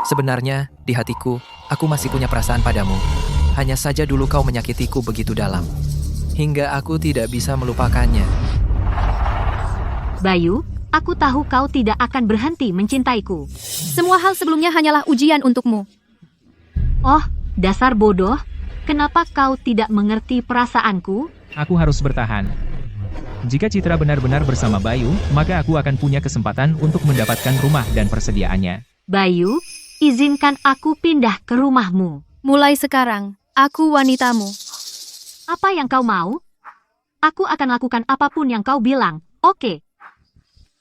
sebenarnya di hatiku, aku masih punya perasaan padamu. Hanya saja dulu kau menyakitiku begitu dalam. Hingga aku tidak bisa melupakannya. Bayu, aku tahu kau tidak akan berhenti mencintaiku. semua hal sebelumnya hanyalah ujian untukmu. Oh, dasar bodoh. Kenapa kau tidak mengerti perasaanku? Aku harus bertahan. Jika Citra benar-benar bersama Bayu, maka aku akan punya kesempatan untuk mendapatkan rumah dan persediaannya. Bayu, izinkan aku pindah ke rumahmu. Mulai sekarang, aku wanitamu. Apa yang kau mau? Aku akan lakukan apapun yang kau bilang, oke?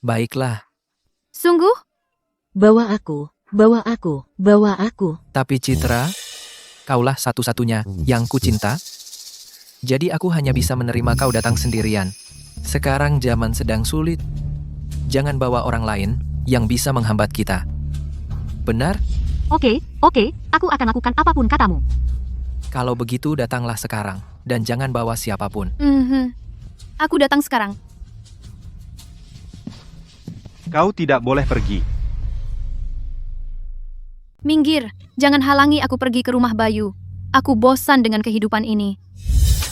Baiklah, Sungguh? Bawa aku, bawa aku, bawa aku. tapi Citra, kaulah satu-satunya yang ku cinta. Jadi aku hanya bisa menerima kau datang sendirian. Sekarang zaman sedang sulit. Jangan bawa orang lain yang bisa menghambat kita. Benar? Oke, aku akan lakukan apapun katamu. Kalau begitu datanglah sekarang. Dan jangan bawa siapapun. Aku datang sekarang. Kau tidak boleh pergi. Minggir, jangan halangi aku pergi ke rumah Bayu. Aku bosan dengan kehidupan ini.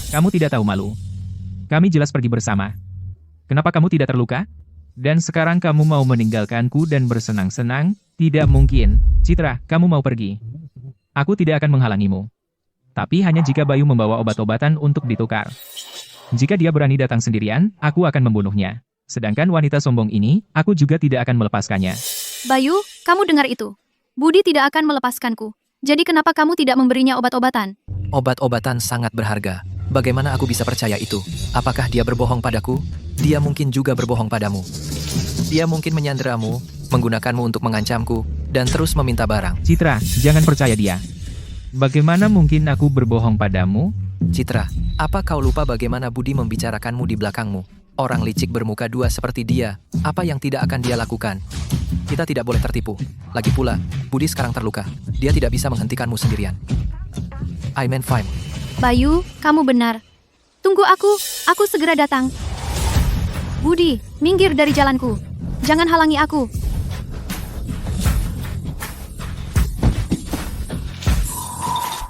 Kamu tidak tahu malu. Kami jelas pergi bersama. Kenapa kamu tidak terluka? Dan sekarang kamu mau meninggalkanku dan bersenang-senang? Tidak mungkin. Citra, kamu mau pergi. Aku tidak akan menghalangimu. Tapi hanya jika Bayu membawa obat-obatan untuk ditukar. Jika dia berani datang sendirian, aku akan membunuhnya. Sedangkan wanita sombong ini, aku juga tidak akan melepaskannya. Bayu, kamu dengar itu? Budi tidak akan melepaskanku. Jadi kenapa kamu tidak memberinya obat-obatan? Obat-obatan sangat berharga. Bagaimana aku bisa percaya itu? Apakah dia berbohong padaku? Dia mungkin juga berbohong padamu. Dia mungkin menyanderamu, menggunakanmu untuk mengancamku, dan terus meminta barang. Citra, jangan percaya dia. Bagaimana mungkin aku berbohong padamu? Citra, apa kau lupa bagaimana Budi membicarakanmu di belakangmu? Orang licik bermuka dua seperti dia, apa yang tidak akan dia lakukan? Kita tidak boleh tertipu. Lagi pula, Budi sekarang terluka. Dia tidak bisa menghentikanmu sendirian. I mean fine. Bayu, kamu benar. Tunggu aku segera datang. Budi, minggir dari jalanku. Jangan halangi aku.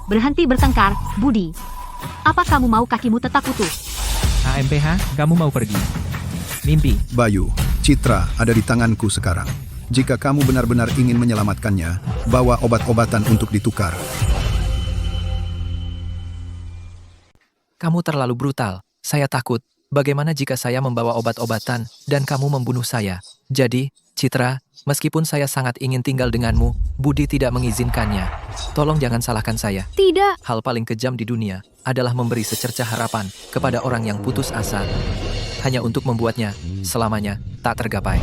Berhenti bertengkar, Budi. Apa kamu mau kakimu tetap utuh? AMPH, kamu mau pergi. Mimpi. Bayu, Citra ada di tanganku sekarang. Jika kamu benar-benar ingin menyelamatkannya, bawa obat-obatan untuk ditukar. Kamu terlalu brutal. Saya takut. Bagaimana jika saya membawa obat-obatan dan kamu membunuh saya? Jadi, Citra, meskipun saya sangat ingin tinggal denganmu, Budi tidak mengizinkannya. Tolong jangan salahkan saya. Tidak. Hal paling kejam di dunia adalah memberi secercah harapan kepada orang yang putus asa, hanya untuk membuatnya selamanya tak tergapai.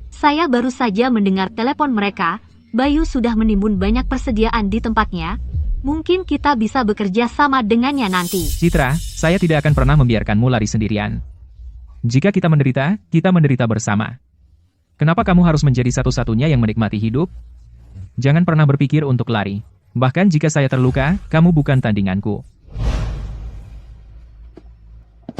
Saya baru saja mendengar telepon mereka. Bayu sudah menimbun banyak persediaan di tempatnya. Mungkin kita bisa bekerja sama dengannya nanti. Citra, saya tidak akan pernah membiarkanmu lari sendirian. Jika kita menderita bersama. Kenapa kamu harus menjadi satu-satunya yang menikmati hidup? Jangan pernah berpikir untuk lari. Bahkan jika saya terluka, kamu bukan tandinganku.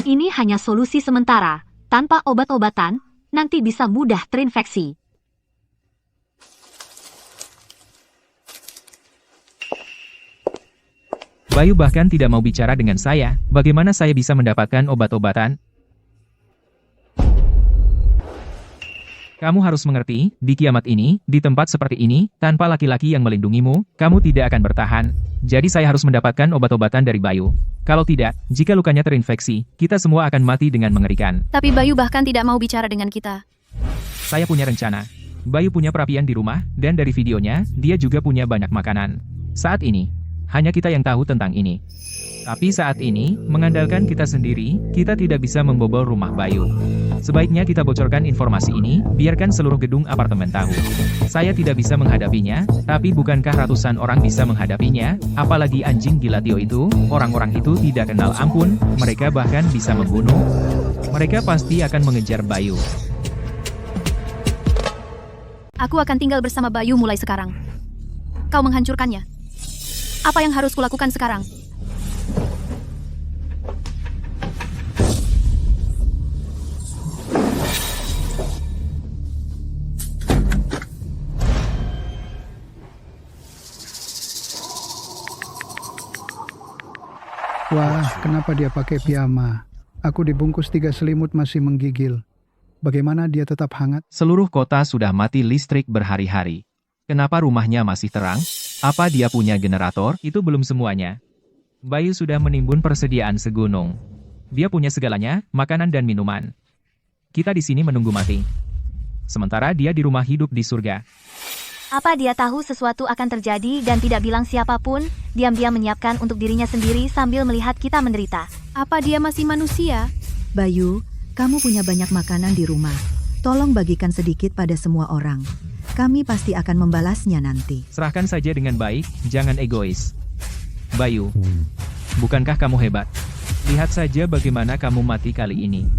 Ini hanya solusi sementara. Tanpa obat-obatan, nanti bisa mudah terinfeksi. Bayu bahkan tidak mau bicara dengan saya. Bagaimana saya bisa mendapatkan obat-obatan? Kamu harus mengerti, di kiamat ini, di tempat seperti ini, tanpa laki-laki yang melindungimu, kamu tidak akan bertahan. Jadi saya harus mendapatkan obat-obatan dari Bayu. Kalau tidak, jika lukanya terinfeksi, kita semua akan mati dengan mengerikan. Tapi Bayu bahkan tidak mau bicara dengan kita. Saya punya rencana. Bayu punya perapian di rumah, dan dari videonya, dia juga punya banyak makanan. Saat ini, hanya kita yang tahu tentang ini. Tapi saat ini, mengandalkan kita sendiri, kita tidak bisa membobol rumah Bayu. Sebaiknya kita bocorkan informasi ini, biarkan seluruh gedung apartemen tahu. Saya tidak bisa menghadapinya, tapi bukankah ratusan orang bisa menghadapinya? Apalagi anjing gila Tio itu, orang-orang itu tidak kenal ampun, mereka bahkan bisa membunuh. Mereka pasti akan mengejar Bayu. Aku akan tinggal bersama Bayu mulai sekarang. Kau menghancurkannya. Apa yang harus kulakukan sekarang? Wah, kenapa dia pakai piyama? Aku dibungkus 3 selimut masih menggigil. Bagaimana dia tetap hangat? Seluruh kota sudah mati listrik berhari-hari. Kenapa rumahnya masih terang? Apa dia punya generator? Itu belum semuanya. Bayu sudah menimbun persediaan segunung. Dia punya segalanya, makanan dan minuman. Kita di sini menunggu mati. Sementara dia di rumah hidup di surga. Apa dia tahu sesuatu akan terjadi dan tidak bilang siapapun, diam-diam menyiapkan untuk dirinya sendiri sambil melihat kita menderita. Apa dia masih manusia? Bayu, kamu punya banyak makanan di rumah. Tolong bagikan sedikit pada semua orang. Kami pasti akan membalasnya nanti. Serahkan saja dengan baik, jangan egois. Bayu, bukankah kamu hebat? Lihat saja bagaimana kamu mati kali ini.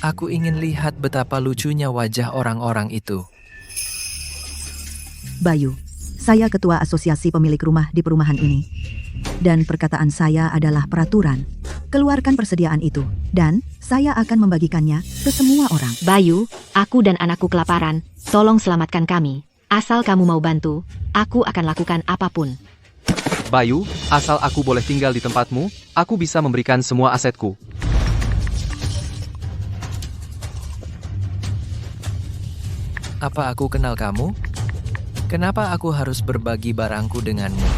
Aku ingin lihat betapa lucunya wajah orang-orang itu. Bayu, saya ketua asosiasi pemilik rumah di perumahan ini. Dan perkataan saya adalah peraturan. Keluarkan persediaan itu, dan saya akan membagikannya ke semua orang. Bayu, aku dan anakku kelaparan. Tolong selamatkan kami. Asal kamu mau bantu, aku akan lakukan apapun. Bayu, asal aku boleh tinggal di tempatmu, aku bisa memberikan semua asetku. Apa aku kenal kamu? Kenapa aku harus berbagi barangku denganmu?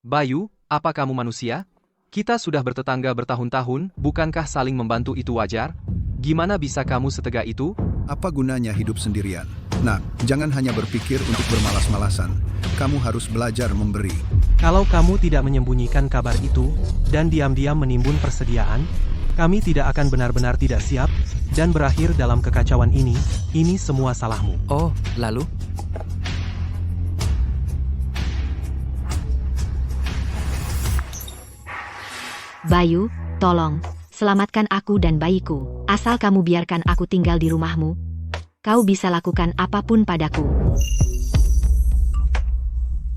Bayu, apa kamu manusia? Kita sudah bertetangga bertahun-tahun, bukankah saling membantu itu wajar? Gimana bisa kamu setegak itu? Apa gunanya hidup sendirian? Nah, jangan hanya berpikir untuk bermalas-malasan. Kamu harus belajar memberi. Kalau kamu tidak menyembunyikan kabar itu, dan diam-diam menimbun persediaan, kami tidak akan benar-benar tidak siap, dan berakhir dalam kekacauan ini semua salahmu. Oh, lalu? Bayu, tolong, selamatkan aku dan bayiku. Asal kamu biarkan aku tinggal di rumahmu, kau bisa lakukan apapun padaku.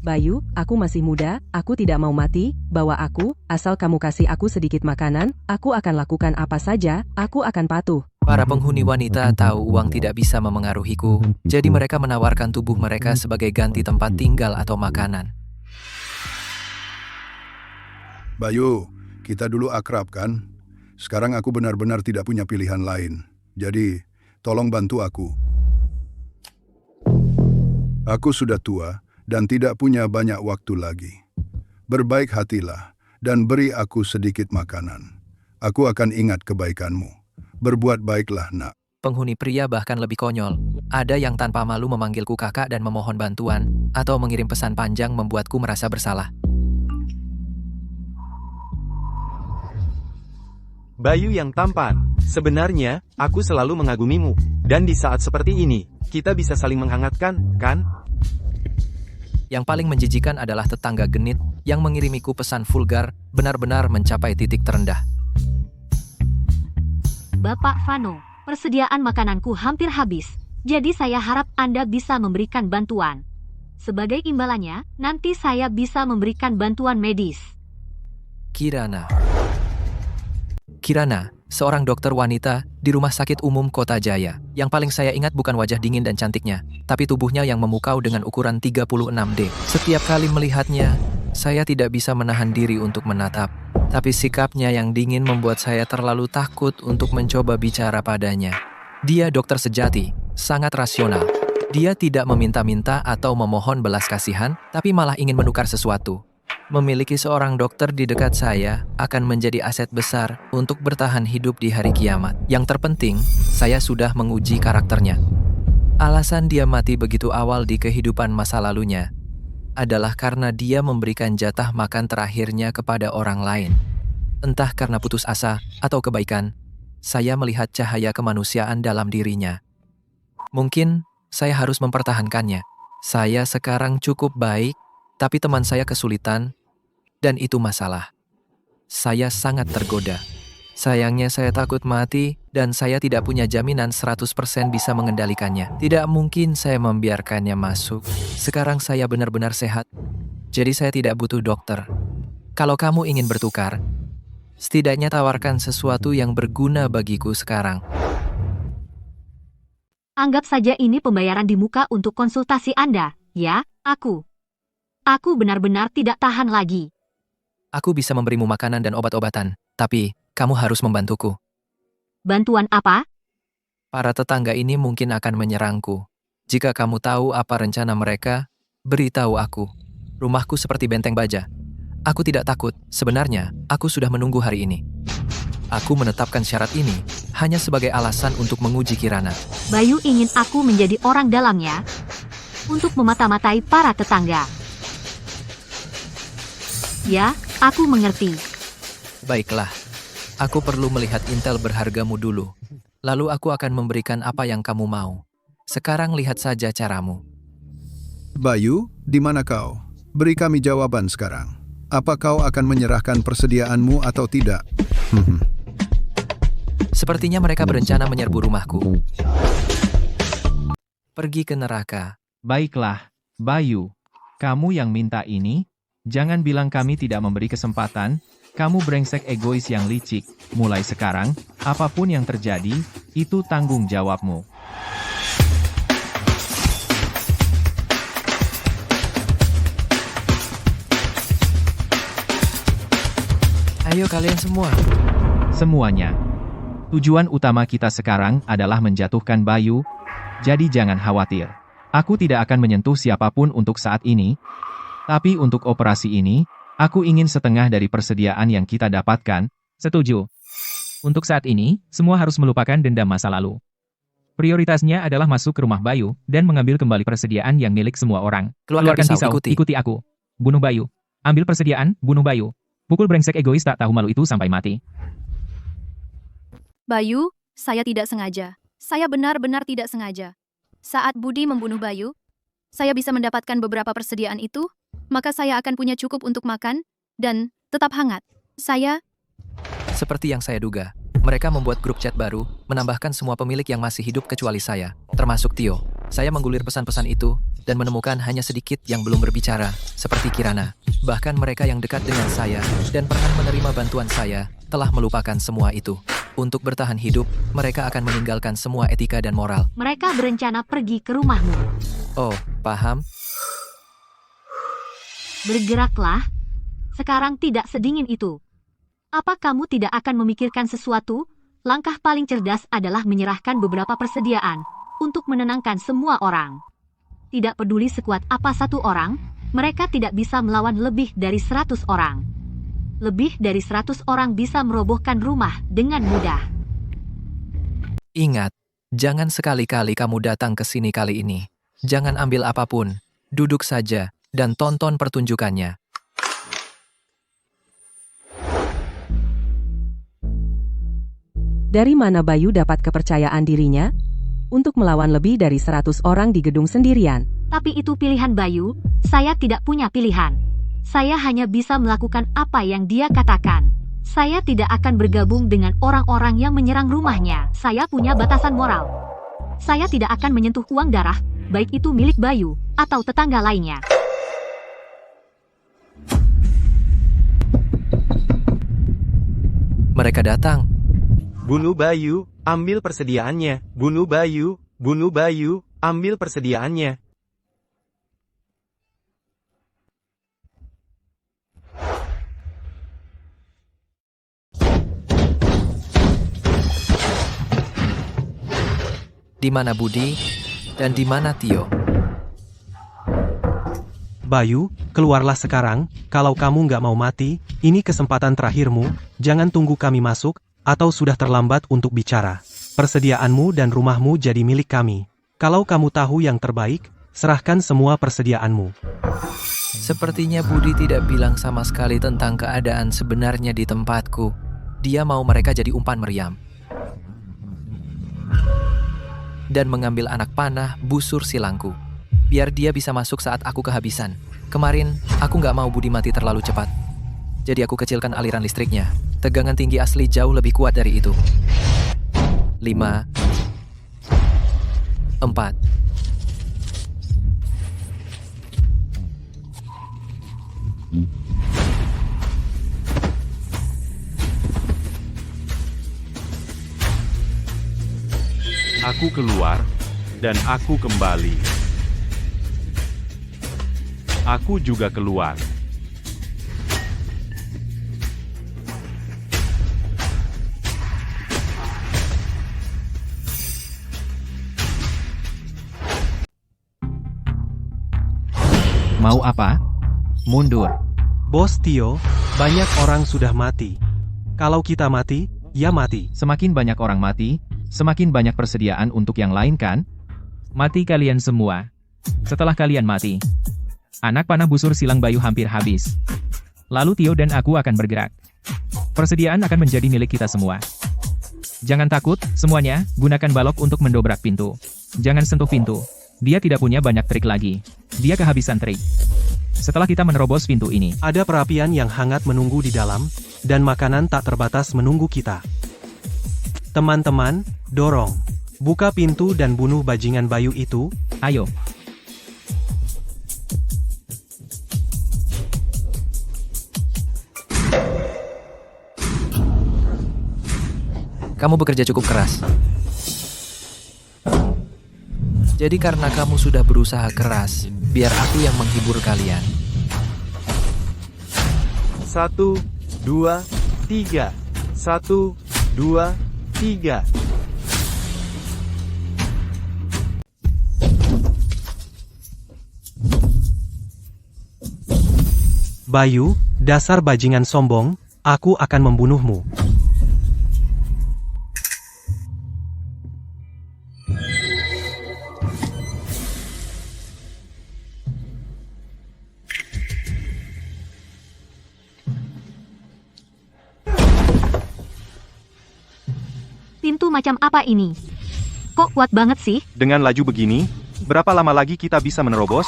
Bayu, aku masih muda, aku tidak mau mati, bawa aku, asal kamu kasih aku sedikit makanan, aku akan lakukan apa saja, aku akan patuh. Para penghuni wanita tahu uang tidak bisa memengaruhiku, jadi mereka menawarkan tubuh mereka sebagai ganti tempat tinggal atau makanan. Bayu, kita dulu akrab kan? Sekarang aku benar-benar tidak punya pilihan lain. Jadi, tolong bantu aku. Aku sudah tua dan tidak punya banyak waktu lagi. Berbaik hatilah dan beri aku sedikit makanan. Aku akan ingat kebaikanmu. Berbuat baiklah, nak. Penghuni pria bahkan lebih konyol. Ada yang tanpa malu memanggilku kakak dan memohon bantuan, atau mengirim pesan panjang membuatku merasa bersalah. Bayu yang tampan, sebenarnya, aku selalu mengagumimu. Dan di saat seperti ini, kita bisa saling menghangatkan, kan? Yang paling menjijikan adalah tetangga genit yang mengirimiku pesan vulgar, benar-benar mencapai titik terendah. Bapak Vano, persediaan makananku hampir habis, jadi saya harap Anda bisa memberikan bantuan. Sebagai imbalannya, nanti saya bisa memberikan bantuan medis. Kirana, seorang dokter wanita di Rumah Sakit Umum Kota Jaya. Yang paling saya ingat bukan wajah dingin dan cantiknya, tapi tubuhnya yang memukau dengan ukuran 36D. Setiap kali melihatnya, saya tidak bisa menahan diri untuk menatap. Tapi sikapnya yang dingin membuat saya terlalu takut untuk mencoba bicara padanya. Dia dokter sejati, sangat rasional. Dia tidak meminta-minta atau memohon belas kasihan, tapi malah ingin menukar sesuatu. Memiliki seorang dokter di dekat saya akan menjadi aset besar untuk bertahan hidup di hari kiamat. Yang terpenting, saya sudah menguji karakternya. Alasan dia mati begitu awal di kehidupan masa lalunya adalah karena dia memberikan jatah makan terakhirnya kepada orang lain. Entah karena putus asa atau kebaikan, saya melihat cahaya kemanusiaan dalam dirinya. Mungkin saya harus mempertahankannya. Saya sekarang cukup baik, tapi teman saya kesulitan, dan itu masalah. Saya sangat tergoda. Sayangnya saya takut mati, dan saya tidak punya jaminan 100% bisa mengendalikannya. Tidak mungkin saya membiarkannya masuk. Sekarang saya benar-benar sehat, jadi saya tidak butuh dokter. Kalau kamu ingin bertukar, setidaknya tawarkan sesuatu yang berguna bagiku sekarang. Anggap saja ini pembayaran di muka untuk konsultasi Anda, ya, aku. Aku benar-benar tidak tahan lagi. Aku bisa memberimu makanan dan obat-obatan, tapi kamu harus membantuku. Bantuan apa? Para tetangga ini mungkin akan menyerangku. Jika kamu tahu apa rencana mereka, beritahu aku. Rumahku seperti benteng baja. Aku tidak takut, sebenarnya aku sudah menunggu hari ini. Aku menetapkan syarat ini hanya sebagai alasan untuk menguji Kirana. Bayu ingin aku menjadi orang dalamnya untuk memata-matai para tetangga. Ya, aku mengerti. Baiklah, aku perlu melihat intel berhargamu dulu. Lalu aku akan memberikan apa yang kamu mau. Sekarang lihat saja caramu. Bayu, di mana kau? Beri kami jawaban sekarang. Apa kau akan menyerahkan persediaanmu atau tidak? Sepertinya mereka berencana menyerbu rumahku. Pergi ke neraka. Baiklah, Bayu. Kamu yang minta ini, jangan bilang kami tidak memberi kesempatan. Kamu brengsek egois yang licik. Mulai sekarang, apapun yang terjadi, itu tanggung jawabmu. Ayo kalian semua. Semuanya. Tujuan utama kita sekarang adalah menjatuhkan Bayu, jadi jangan khawatir. Aku tidak akan menyentuh siapapun untuk saat ini, tapi untuk operasi ini, aku ingin setengah dari persediaan yang kita dapatkan. Setuju. Untuk saat ini, semua harus melupakan dendam masa lalu. Prioritasnya adalah masuk ke rumah Bayu dan mengambil kembali persediaan yang milik semua orang. Keluarkan pisau, ikuti aku. Bunuh Bayu. Ambil persediaan, bunuh Bayu. Pukul brengsek egois tak tahu malu itu sampai mati. Bayu, saya tidak sengaja. Saya benar-benar tidak sengaja. Saat Budi membunuh Bayu, saya bisa mendapatkan beberapa persediaan itu, maka saya akan punya cukup untuk makan, dan tetap hangat. Seperti yang saya duga, mereka membuat grup chat baru, menambahkan semua pemilik yang masih hidup kecuali saya, termasuk Tio. Saya menggulir pesan-pesan itu, dan menemukan hanya sedikit yang belum berbicara, seperti Kirana. Bahkan mereka yang dekat dengan saya, dan pernah menerima bantuan saya, telah melupakan semua itu. Untuk bertahan hidup, mereka akan meninggalkan semua etika dan moral. Mereka berencana pergi ke rumahmu. Oh, paham? Bergeraklah. Sekarang tidak sedingin itu. Apa kamu tidak akan memikirkan sesuatu? Langkah paling cerdas adalah menyerahkan beberapa persediaan untuk menenangkan semua orang. Tidak peduli sekuat apa satu orang, mereka tidak bisa melawan lebih dari 100 orang. Lebih dari 100 orang bisa merobohkan rumah dengan mudah. Ingat, jangan sekali-kali kamu datang ke sini kali ini. Jangan ambil apapun, duduk saja, dan tonton pertunjukannya. Dari mana Bayu dapat kepercayaan dirinya untuk melawan lebih dari 100 orang di gedung sendirian? Tapi itu pilihan Bayu, saya tidak punya pilihan. Saya hanya bisa melakukan apa yang dia katakan. Saya tidak akan bergabung dengan orang-orang yang menyerang rumahnya. Saya punya batasan moral. Saya tidak akan menyentuh uang darah, baik itu milik Bayu atau tetangga lainnya. Mereka datang. Bunuh Bayu, ambil persediaannya. Bunuh Bayu, ambil persediaannya. Di mana Budi dan di mana Tio? Bayu, keluarlah sekarang. Kalau kamu nggak mau mati, ini kesempatan terakhirmu. Jangan tunggu kami masuk, atau sudah terlambat untuk bicara. Persediaanmu dan rumahmu jadi milik kami. Kalau kamu tahu yang terbaik, serahkan semua persediaanmu. Sepertinya Budi tidak bilang sama sekali tentang keadaan sebenarnya di tempatku. Dia mau mereka jadi umpan meriam. Dan mengambil anak panah busur silangku. Biar dia bisa masuk saat aku kehabisan. Kemarin, aku nggak mau Budi mati terlalu cepat. Jadi aku kecilkan aliran listriknya. Tegangan tinggi asli jauh lebih kuat dari itu. 5, 4. Aku keluar, dan aku kembali. Aku juga keluar. Mau apa? Mundur. Bos Tio, banyak orang sudah mati. Kalau kita mati, Ya mati. Semakin banyak orang mati, semakin banyak persediaan untuk yang lain kan? Mati kalian semua. Setelah kalian mati, anak panah busur silang Bayu hampir habis. Lalu Tio dan aku akan bergerak. Persediaan akan menjadi milik kita semua. Jangan takut, semuanya, gunakan balok untuk mendobrak pintu. Jangan sentuh pintu. Dia tidak punya banyak trik lagi. Dia kehabisan trik. Setelah kita menerobos pintu ini, ada perapian yang hangat menunggu di dalam, dan makanan tak terbatas menunggu kita. Teman-teman, dorong. Buka pintu dan bunuh bajingan Bayu itu. Ayo. Kamu bekerja cukup keras. Jadi karena kamu sudah berusaha keras, biar aku yang menghibur kalian. 1, 2, 3. 1, 2, 3. Bayu, dasar bajingan sombong, aku akan membunuhmu. Pintu macam apa ini? Kok kuat banget sih? Dengan laju begini, berapa lama lagi kita bisa menerobos?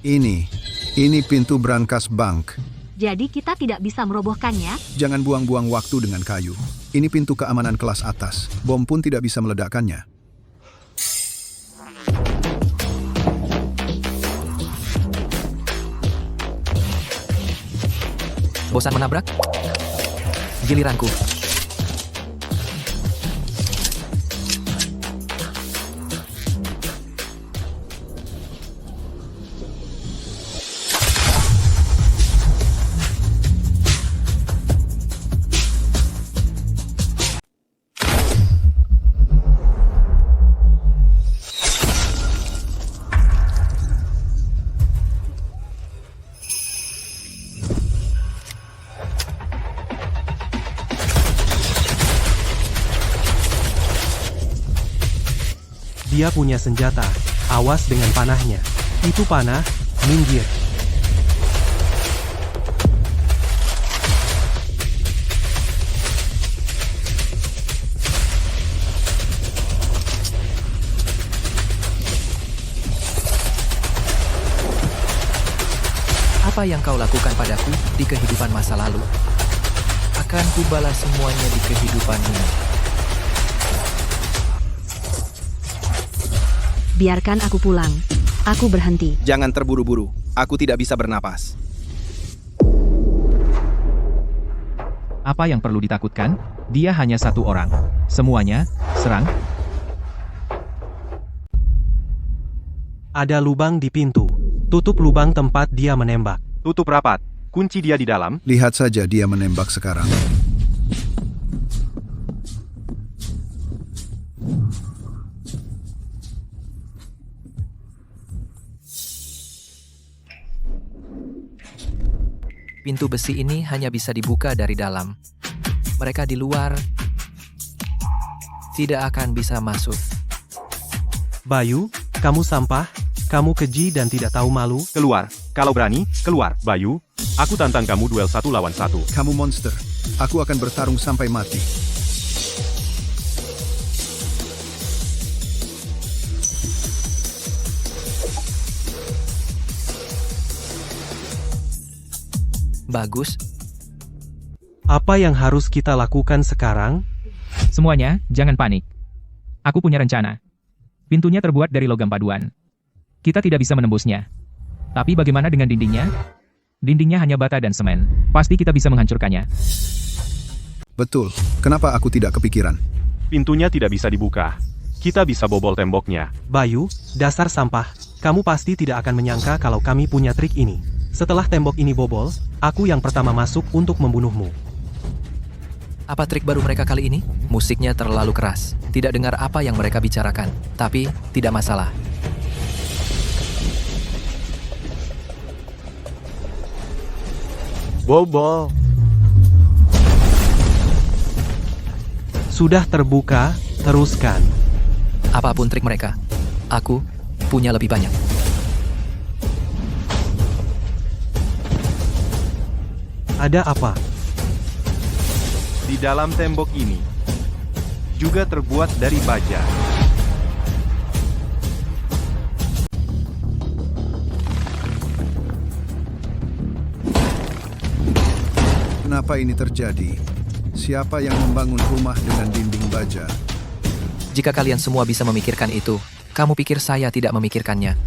Ini pintu brankas bank. Jadi kita tidak bisa merobohkannya? Jangan buang-buang waktu dengan kayu. Ini pintu keamanan kelas atas. Bom pun tidak bisa meledakkannya. Bosan menabrak? Giliranku. Dia punya senjata. Awas dengan panahnya. Itu panah, minggir. Apa yang kau lakukan padaku di kehidupan masa lalu? Akan kubalas semuanya di kehidupan ini. Biarkan aku pulang. Aku berhenti. Jangan terburu-buru. Aku tidak bisa bernapas. Apa yang perlu ditakutkan? Dia hanya satu orang. Semuanya, serang. Ada lubang di pintu. Tutup lubang tempat dia menembak. Tutup rapat. Kunci dia di dalam. Lihat saja dia menembak sekarang. Pintu besi ini hanya bisa dibuka dari dalam. Mereka di luar tidak akan bisa masuk. Bayu, kamu sampah, kamu keji dan tidak tahu malu. Keluar. Kalau berani, keluar. Bayu, aku tantang kamu duel 1 lawan 1. Kamu monster. Aku akan bertarung sampai mati. Bagus. Apa yang harus kita lakukan sekarang? Semuanya, jangan panik. Aku punya rencana. Pintunya terbuat dari logam paduan. Kita tidak bisa menembusnya. Tapi bagaimana dengan dindingnya? Dindingnya hanya bata dan semen. Pasti kita bisa menghancurkannya. Betul. Kenapa aku tidak kepikiran? Pintunya tidak bisa dibuka. Kita bisa bobol temboknya. Bayu, dasar sampah. Kamu pasti tidak akan menyangka kalau kami punya trik ini. Setelah tembok ini bobol, aku yang pertama masuk untuk membunuhmu. Apa trik baru mereka kali ini? Musiknya terlalu keras. Tidak dengar apa yang mereka bicarakan. Tapi, tidak masalah. Bobol. Sudah terbuka, teruskan. Apapun trik mereka, aku punya lebih banyak. Ada apa? Di dalam tembok ini juga terbuat dari baja. Kenapa ini terjadi? Siapa yang membangun rumah dengan dinding baja? Jika kalian semua bisa memikirkan itu, kamu pikir saya tidak memikirkannya?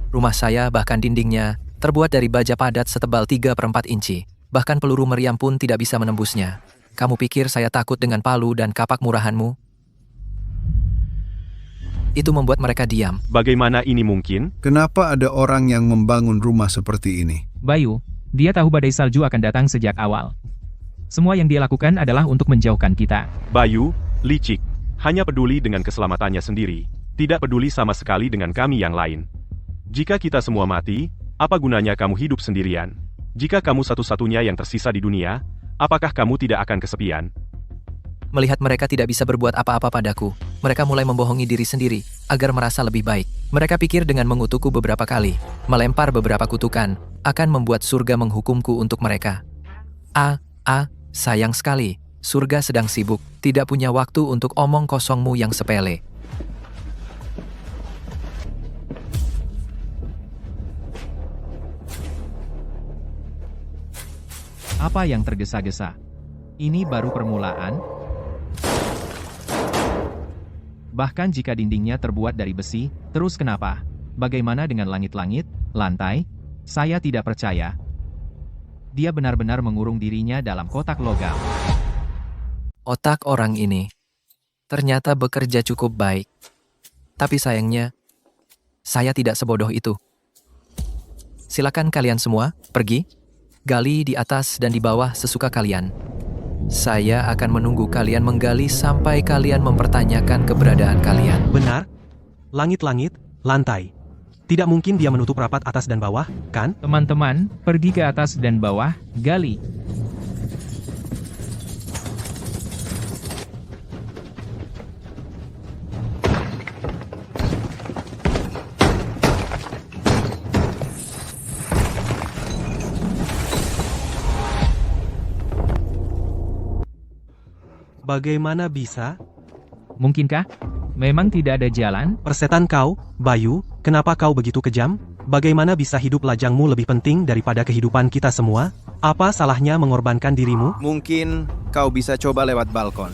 Rumah saya, bahkan dindingnya, terbuat dari baja padat setebal 3/4 inci. Bahkan peluru meriam pun tidak bisa menembusnya. Kamu pikir saya takut dengan palu dan kapak murahanmu? Itu membuat mereka diam. Bagaimana ini mungkin? Kenapa ada orang yang membangun rumah seperti ini? Bayu, dia tahu badai salju akan datang sejak awal. Semua yang dia lakukan adalah untuk menjauhkan kita. Bayu, licik, hanya peduli dengan keselamatannya sendiri. Tidak peduli sama sekali dengan kami yang lain. Jika kita semua mati, apa gunanya kamu hidup sendirian? Jika kamu satu-satunya yang tersisa di dunia, apakah kamu tidak akan kesepian? Melihat mereka tidak bisa berbuat apa-apa padaku, mereka mulai membohongi diri sendiri agar merasa lebih baik. Mereka pikir dengan mengutukku beberapa kali, melempar beberapa kutukan, akan membuat surga menghukumku untuk mereka. Sayang sekali, surga sedang sibuk, tidak punya waktu untuk omong kosongmu yang sepele. Apa yang tergesa-gesa? Ini baru permulaan. Bahkan jika dindingnya terbuat dari besi, terus kenapa? Bagaimana dengan langit-langit, lantai? Saya tidak percaya. Dia benar-benar mengurung dirinya dalam kotak logam. Otak orang ini ternyata bekerja cukup baik. Tapi sayangnya, saya tidak sebodoh itu. Silakan kalian semua, pergi. Gali di atas dan di bawah sesuka kalian. Saya akan menunggu kalian menggali sampai kalian mempertanyakan keberadaan kalian. Benar? Langit-langit, lantai. Tidak mungkin dia menutup rapat atas dan bawah, kan? Teman-teman, pergi ke atas dan bawah, gali. Bagaimana bisa? Mungkinkah? Memang tidak ada jalan? Persetan kau, Bayu, kenapa kau begitu kejam? Bagaimana bisa hidup lajangmu lebih penting daripada kehidupan kita semua? Apa salahnya mengorbankan dirimu? Mungkin kau bisa coba lewat balkon.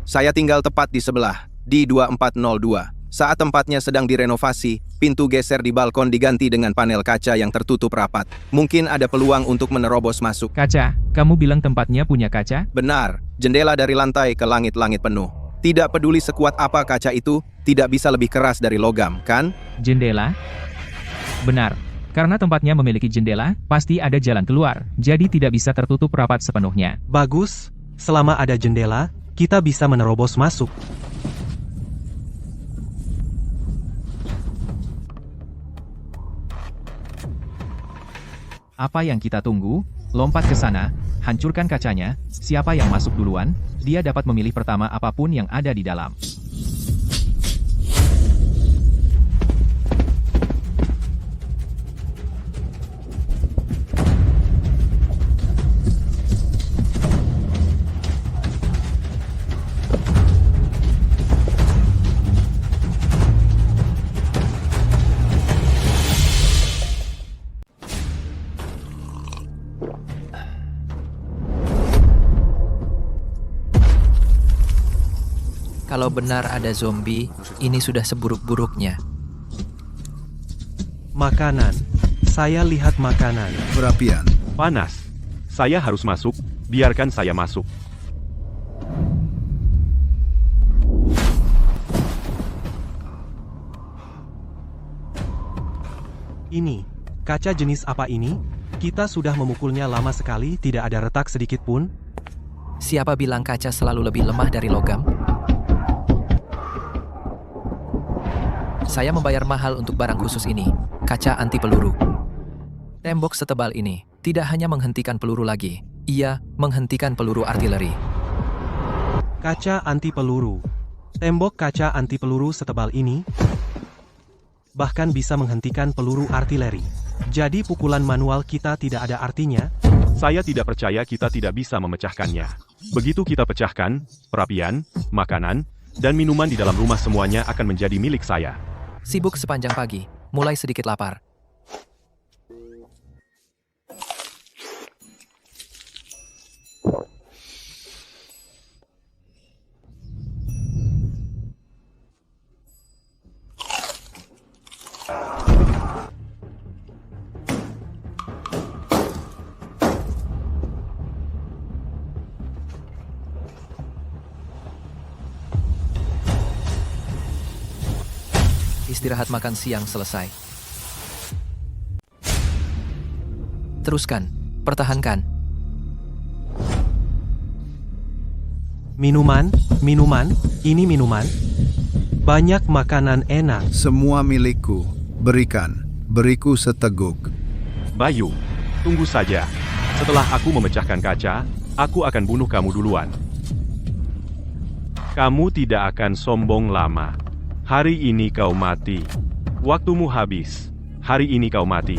Saya tinggal tepat di sebelah, di 2402. Saat tempatnya sedang direnovasi, pintu geser di balkon diganti dengan panel kaca yang tertutup rapat. Mungkin ada peluang untuk menerobos masuk. Kaca? Kamu bilang tempatnya punya kaca? Benar, jendela dari lantai ke langit-langit penuh. Tidak peduli sekuat apa kaca itu, tidak bisa lebih keras dari logam, kan? Jendela? Benar. Karena tempatnya memiliki jendela, pasti ada jalan keluar, jadi tidak bisa tertutup rapat sepenuhnya. Bagus, selama ada jendela, kita bisa menerobos masuk. Apa yang kita tunggu? Lompat ke sana, hancurkan kacanya. Siapa yang masuk duluan, dia dapat memilih pertama apapun yang ada di dalam. Kalau benar ada zombie, ini sudah seburuk-buruknya. Makanan. Saya lihat makanan. Perapian. Panas. Saya harus masuk, biarkan saya masuk. Ini, kaca jenis apa ini? Kita sudah memukulnya lama sekali, tidak ada retak sedikit pun. Siapa bilang kaca selalu lebih lemah dari logam? Saya membayar mahal untuk barang khusus ini, kaca anti peluru. Tembok setebal ini tidak hanya menghentikan peluru lagi, ia menghentikan peluru artileri. Kaca anti peluru. Tembok kaca anti peluru setebal ini bahkan bisa menghentikan peluru artileri. Jadi pukulan manual kita tidak ada artinya? Saya tidak percaya kita tidak bisa memecahkannya. Begitu kita pecahkan, perapian, makanan, dan minuman di dalam rumah semuanya akan menjadi milik saya. Sibuk sepanjang pagi, mulai sedikit lapar. Istirahat makan siang selesai. Teruskan, pertahankan. Minuman, ini minuman. Banyak makanan enak. Semua milikku. Beriku seteguk. Bayu, tunggu saja. Setelah aku memecahkan kaca, aku akan bunuh kamu duluan. Kamu tidak akan sombong lama. Hari ini kau mati. Waktumu habis. Hari ini kau mati.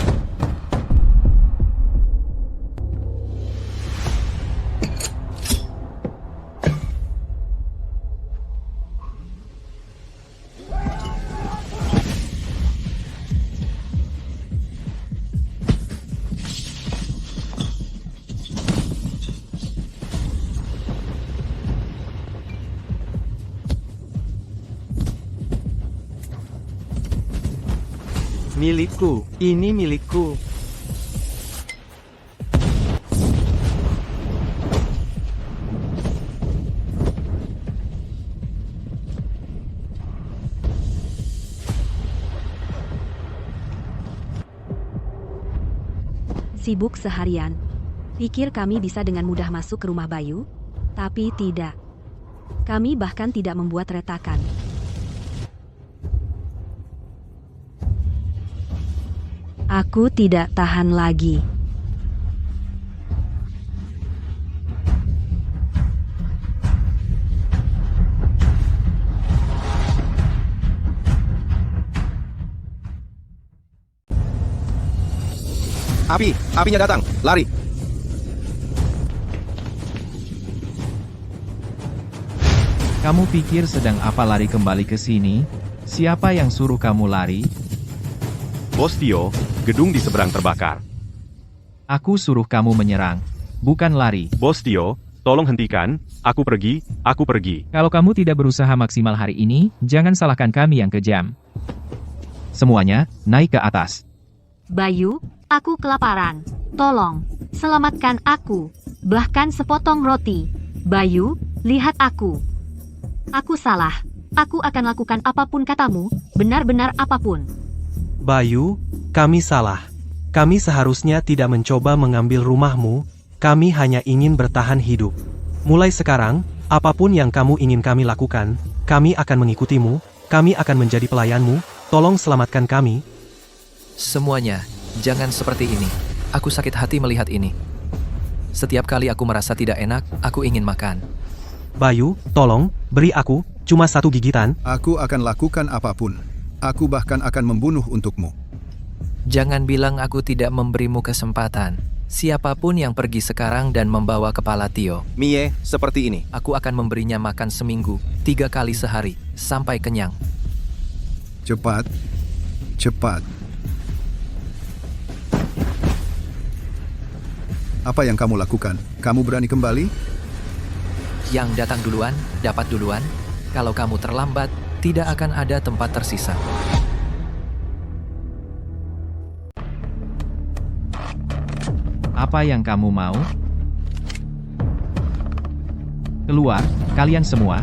Milikku, ini milikku. Sibuk seharian. Pikir kami bisa dengan mudah masuk ke rumah Bayu? Tapi tidak. Kami bahkan tidak membuat retakan. Aku tidak tahan lagi. Apinya datang, lari. Kamu pikir sedang apa lari kembali ke sini? Siapa yang suruh kamu lari? Bos Tio, gedung di seberang terbakar. Aku suruh kamu menyerang, bukan lari. Bos Tio, tolong hentikan, aku pergi. Kalau kamu tidak berusaha maksimal hari ini, jangan salahkan kami yang kejam. Semuanya, naik ke atas. Bayu, aku kelaparan. Tolong, selamatkan aku. Bahkan sepotong roti. Bayu, lihat aku. Aku salah. Aku akan lakukan apapun katamu, benar-benar apapun. Bayu, kami salah. Kami seharusnya tidak mencoba mengambil rumahmu, kami hanya ingin bertahan hidup. Mulai sekarang, apapun yang kamu ingin kami lakukan, kami akan mengikutimu, kami akan menjadi pelayanmu, tolong selamatkan kami. Semuanya, jangan seperti ini. Aku sakit hati melihat ini. Setiap kali aku merasa tidak enak, aku ingin makan. Bayu, tolong, beri aku, cuma satu gigitan. Aku akan lakukan apapun. Aku bahkan akan membunuh untukmu. Jangan bilang aku tidak memberimu kesempatan. Siapapun yang pergi sekarang dan membawa kepala Tio. Mie, seperti ini. Aku akan memberinya makan seminggu, 3 kali sehari, sampai kenyang. Cepat. Apa yang kamu lakukan? Kamu berani kembali? Yang datang duluan, dapat duluan. Kalau kamu terlambat, tidak akan ada tempat tersisa. Apa yang kamu mau? Keluar, kalian semua.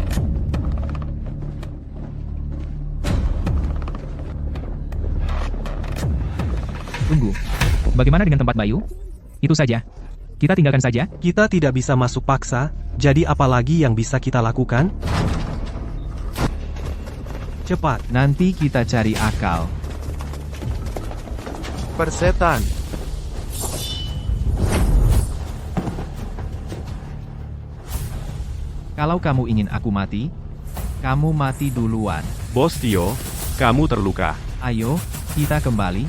Tunggu. Bagaimana dengan tempat Bayu? Itu saja. Kita tinggalkan saja. Kita tidak bisa masuk paksa, jadi apa lagi yang bisa kita lakukan? Cepat. Nanti kita cari akal. Persetan. Kalau kamu ingin aku mati, kamu mati duluan. Bos Tio, kamu terluka. Ayo, kita kembali.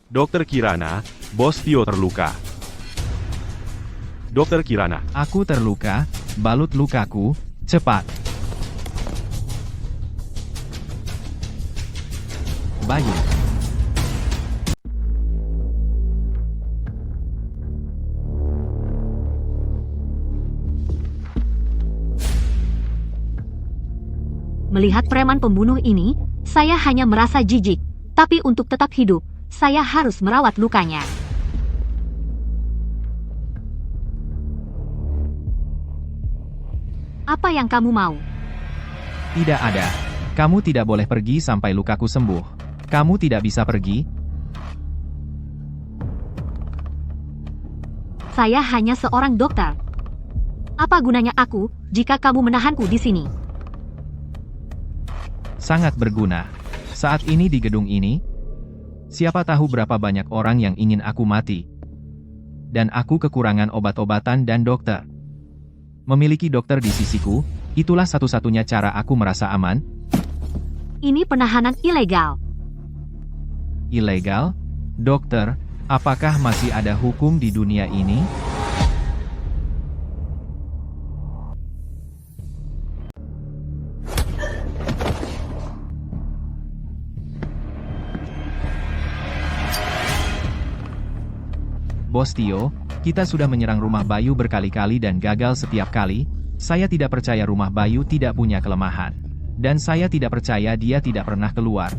Dokter Kirana, Bos Tio terluka. Dokter Kirana. Aku terluka, balut lukaku, cepat. Bayu. Melihat preman pembunuh ini, saya hanya merasa jijik. Tapi untuk tetap hidup, saya harus merawat lukanya. Apa yang kamu mau? Tidak ada. Kamu tidak boleh pergi sampai lukaku sembuh. Kamu tidak bisa pergi. Saya hanya seorang dokter. Apa gunanya aku jika kamu menahanku di sini? Sangat berguna. Saat ini di gedung ini, siapa tahu berapa banyak orang yang ingin aku mati. Dan aku kekurangan obat-obatan dan dokter. Memiliki dokter di sisiku, itulah satu-satunya cara aku merasa aman. Ini penahanan ilegal. Ilegal? Dokter, apakah masih ada hukum di dunia ini? Bos Tio, kita sudah menyerang rumah Bayu berkali-kali dan gagal setiap kali. Saya tidak percaya rumah Bayu tidak punya kelemahan. Dan saya tidak percaya dia tidak pernah keluar.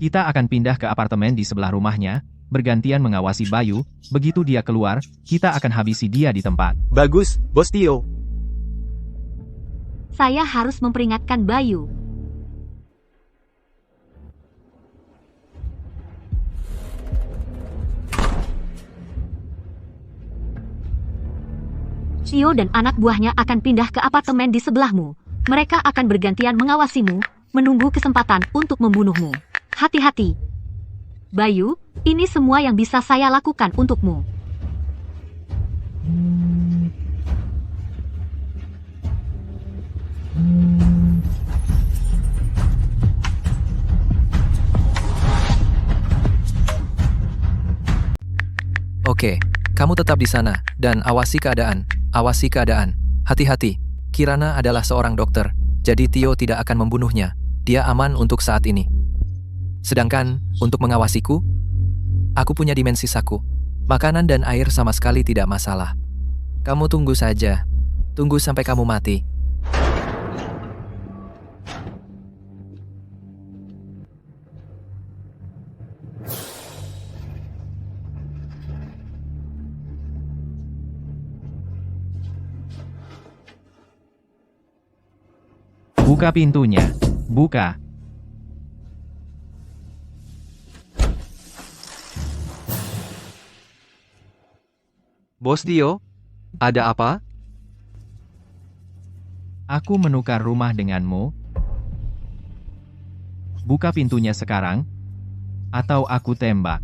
Kita akan pindah ke apartemen di sebelah rumahnya, bergantian mengawasi Bayu, begitu dia keluar, kita akan habisi dia di tempat. Bagus, Bos Tio. Saya harus memperingatkan Bayu. Tio dan anak buahnya akan pindah ke apartemen di sebelahmu. Mereka akan bergantian mengawasimu, menunggu kesempatan untuk membunuhmu. Hati-hati. Bayu, ini semua yang bisa saya lakukan untukmu. Oke, kamu tetap di sana, dan awasi keadaan. Awasi keadaan. Hati-hati. Kirana adalah seorang dokter, jadi Tio tidak akan membunuhnya. Dia aman untuk saat ini. Sedangkan, untuk mengawasiku, aku punya dimensi saku. Makanan dan air sama sekali tidak masalah. Kamu tunggu saja. Tunggu sampai kamu mati. Buka pintunya. Buka. Bos Tio, ada apa? Aku menukar rumah denganmu. Buka pintunya sekarang, atau aku tembak.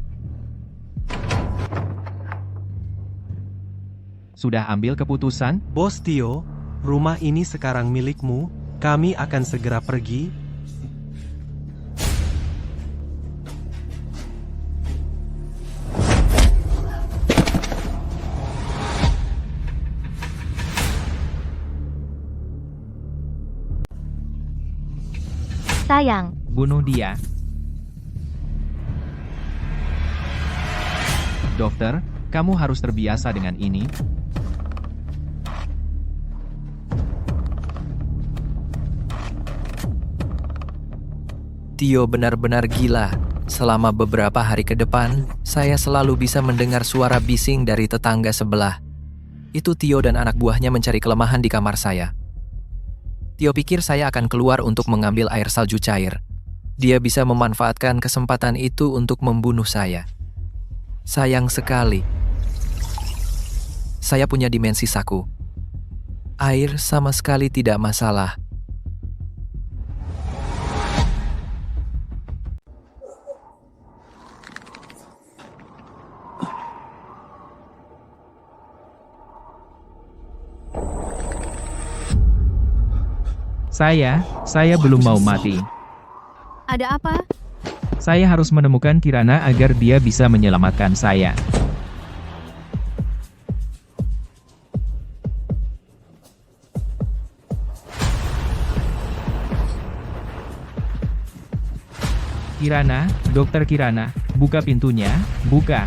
Sudah ambil keputusan? Bos Tio, rumah ini sekarang milikmu, kami akan segera pergi. Sayang. Bunuh dia. Dokter, kamu harus terbiasa dengan ini. Tio benar-benar gila. Selama beberapa hari ke depan, saya selalu bisa mendengar suara bising dari tetangga sebelah. Itu Tio dan anak buahnya mencari kelemahan di kamar saya. Tio pikir saya akan keluar untuk mengambil air salju cair. Dia bisa memanfaatkan kesempatan itu untuk membunuh saya. Sayang sekali. Saya punya dimensi saku. Air sama sekali tidak masalah. Saya belum mau mati. Ada apa? Saya harus menemukan Kirana agar dia bisa menyelamatkan saya. Kirana, Dokter Kirana, buka pintunya, buka.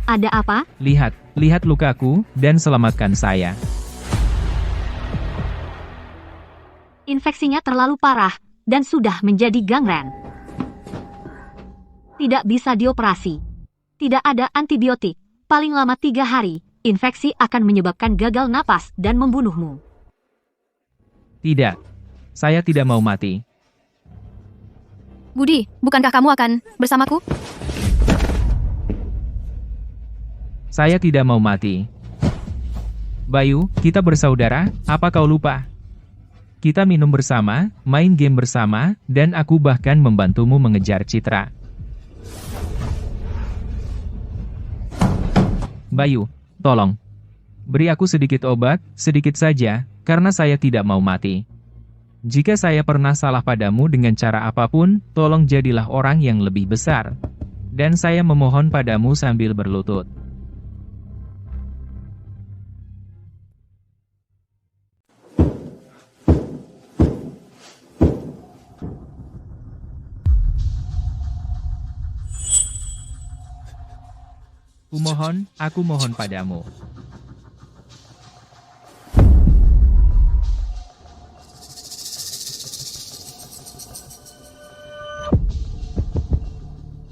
Ada apa? Lihat lukaku, dan selamatkan saya. Infeksinya terlalu parah dan sudah menjadi gangren. Tidak bisa dioperasi. Tidak ada antibiotik. Paling lama 3 hari, infeksi akan menyebabkan gagal napas dan membunuhmu. Tidak. Saya tidak mau mati. Budi, bukankah kamu akan bersamaku? Saya tidak mau mati. Bayu, kita bersaudara, apa kau lupa? Kita minum bersama, main game bersama, dan aku bahkan membantumu mengejar Citra. Bayu, tolong. Beri aku sedikit obat, sedikit saja, karena saya tidak mau mati. Jika saya pernah salah padamu dengan cara apapun, tolong jadilah orang yang lebih besar. Dan saya memohon padamu sambil berlutut. Aku mohon padamu.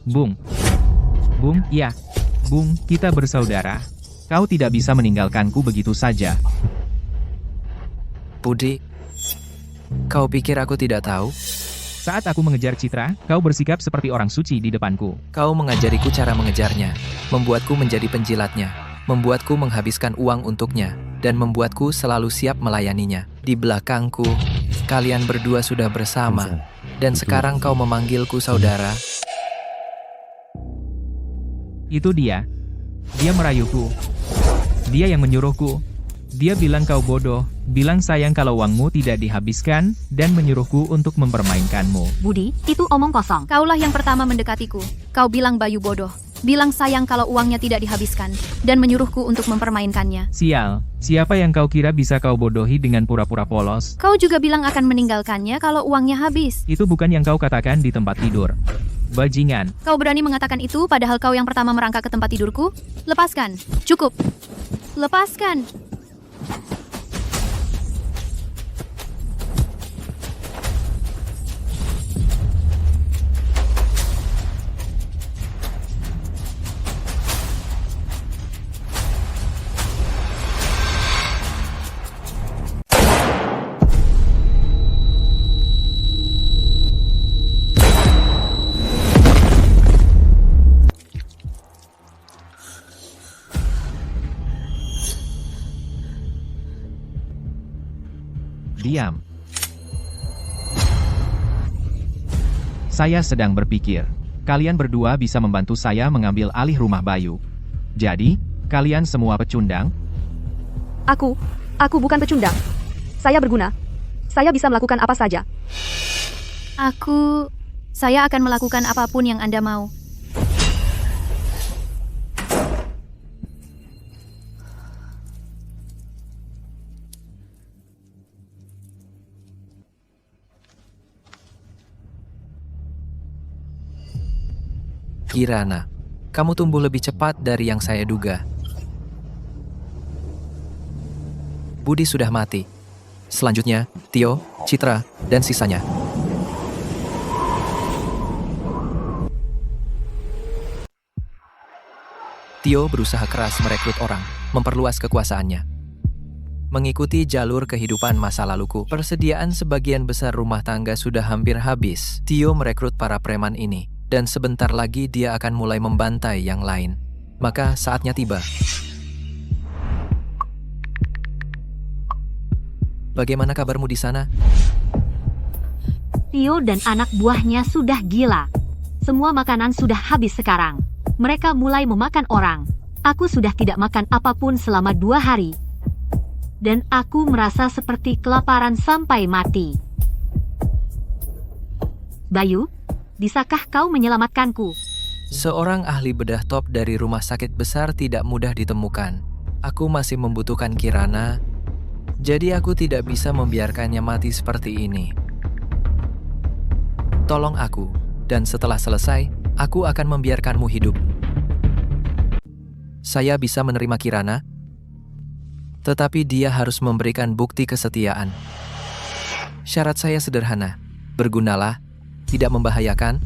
Bung, ya. Bung, kita bersaudara. Kau tidak bisa meninggalkanku begitu saja. Budi, kau pikir aku tidak tahu? Saat aku mengejar Citra, kau bersikap seperti orang suci di depanku. Kau mengajariku cara mengejarnya, membuatku menjadi penjilatnya, membuatku menghabiskan uang untuknya, dan membuatku selalu siap melayaninya. Di belakangku, kalian berdua sudah bersama, dan sekarang kau memanggilku saudara. Itu dia. Dia merayuku. Dia yang menyuruhku. Dia bilang kau bodoh, bilang sayang kalau uangmu tidak dihabiskan, dan menyuruhku untuk mempermainkanmu. Budi, itu omong kosong. Kaulah yang pertama mendekatiku. Kau bilang Bayu bodoh. Bilang sayang kalau uangnya tidak dihabiskan, dan menyuruhku untuk mempermainkannya. Sial, siapa yang kau kira bisa kau bodohi dengan pura-pura polos? Kau juga bilang akan meninggalkannya kalau uangnya habis. Itu bukan yang kau katakan di tempat tidur. Bajingan. Kau berani mengatakan itu padahal kau yang pertama merangkak ke tempat tidurku? Lepaskan. Cukup. Lepaskan. Diam. Saya sedang berpikir. Kalian berdua bisa membantu saya mengambil alih rumah Bayu. Jadi, kalian semua pecundang? Aku bukan pecundang. Saya berguna. Saya bisa melakukan apa saja. Saya akan melakukan apapun yang Anda mau. Kirana, kamu tumbuh lebih cepat dari yang saya duga. Budi sudah mati. Selanjutnya, Tio, Citra, dan sisanya. Tio berusaha keras merekrut orang, memperluas kekuasaannya. Mengikuti jalur kehidupan masa laluku, persediaan sebagian besar rumah tangga sudah hampir habis. Tio merekrut para preman ini, dan sebentar lagi dia akan mulai membantai yang lain. Maka saatnya tiba. Bagaimana kabarmu di sana? Tio dan anak buahnya sudah gila. Semua makanan sudah habis sekarang. Mereka mulai memakan orang. Aku sudah tidak makan apapun selama 2 hari. Dan aku merasa seperti kelaparan sampai mati. Bayu, bisakah kau menyelamatkanku? Seorang ahli bedah top dari rumah sakit besar tidak mudah ditemukan. Aku masih membutuhkan Kirana, jadi aku tidak bisa membiarkannya mati seperti ini. Tolong aku, dan setelah selesai, aku akan membiarkanmu hidup. Saya bisa menerima Kirana, tetapi dia harus memberikan bukti kesetiaan. Syarat saya sederhana, bergunalah, tidak membahayakan,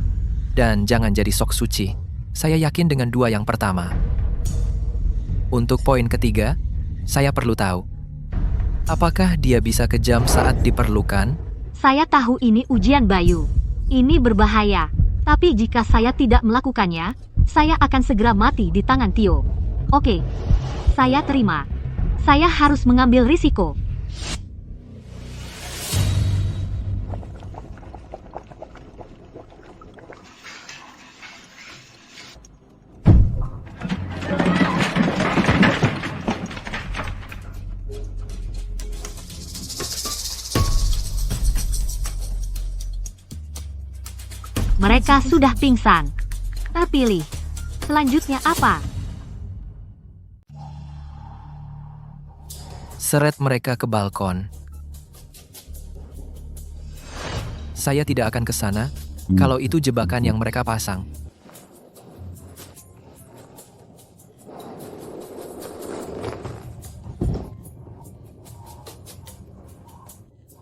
dan jangan jadi sok suci. Saya yakin dengan 2 yang pertama. Untuk poin ketiga, saya perlu tahu, apakah dia bisa kejam saat diperlukan? Saya tahu ini ujian Bayu. Ini berbahaya. Tapi jika saya tidak melakukannya, saya akan segera mati di tangan Tio. Oke, saya terima. Saya harus mengambil risiko. Mereka sudah pingsan. Terpilih. Selanjutnya apa? Seret mereka ke balkon. Saya tidak akan ke sana kalau itu jebakan yang mereka pasang.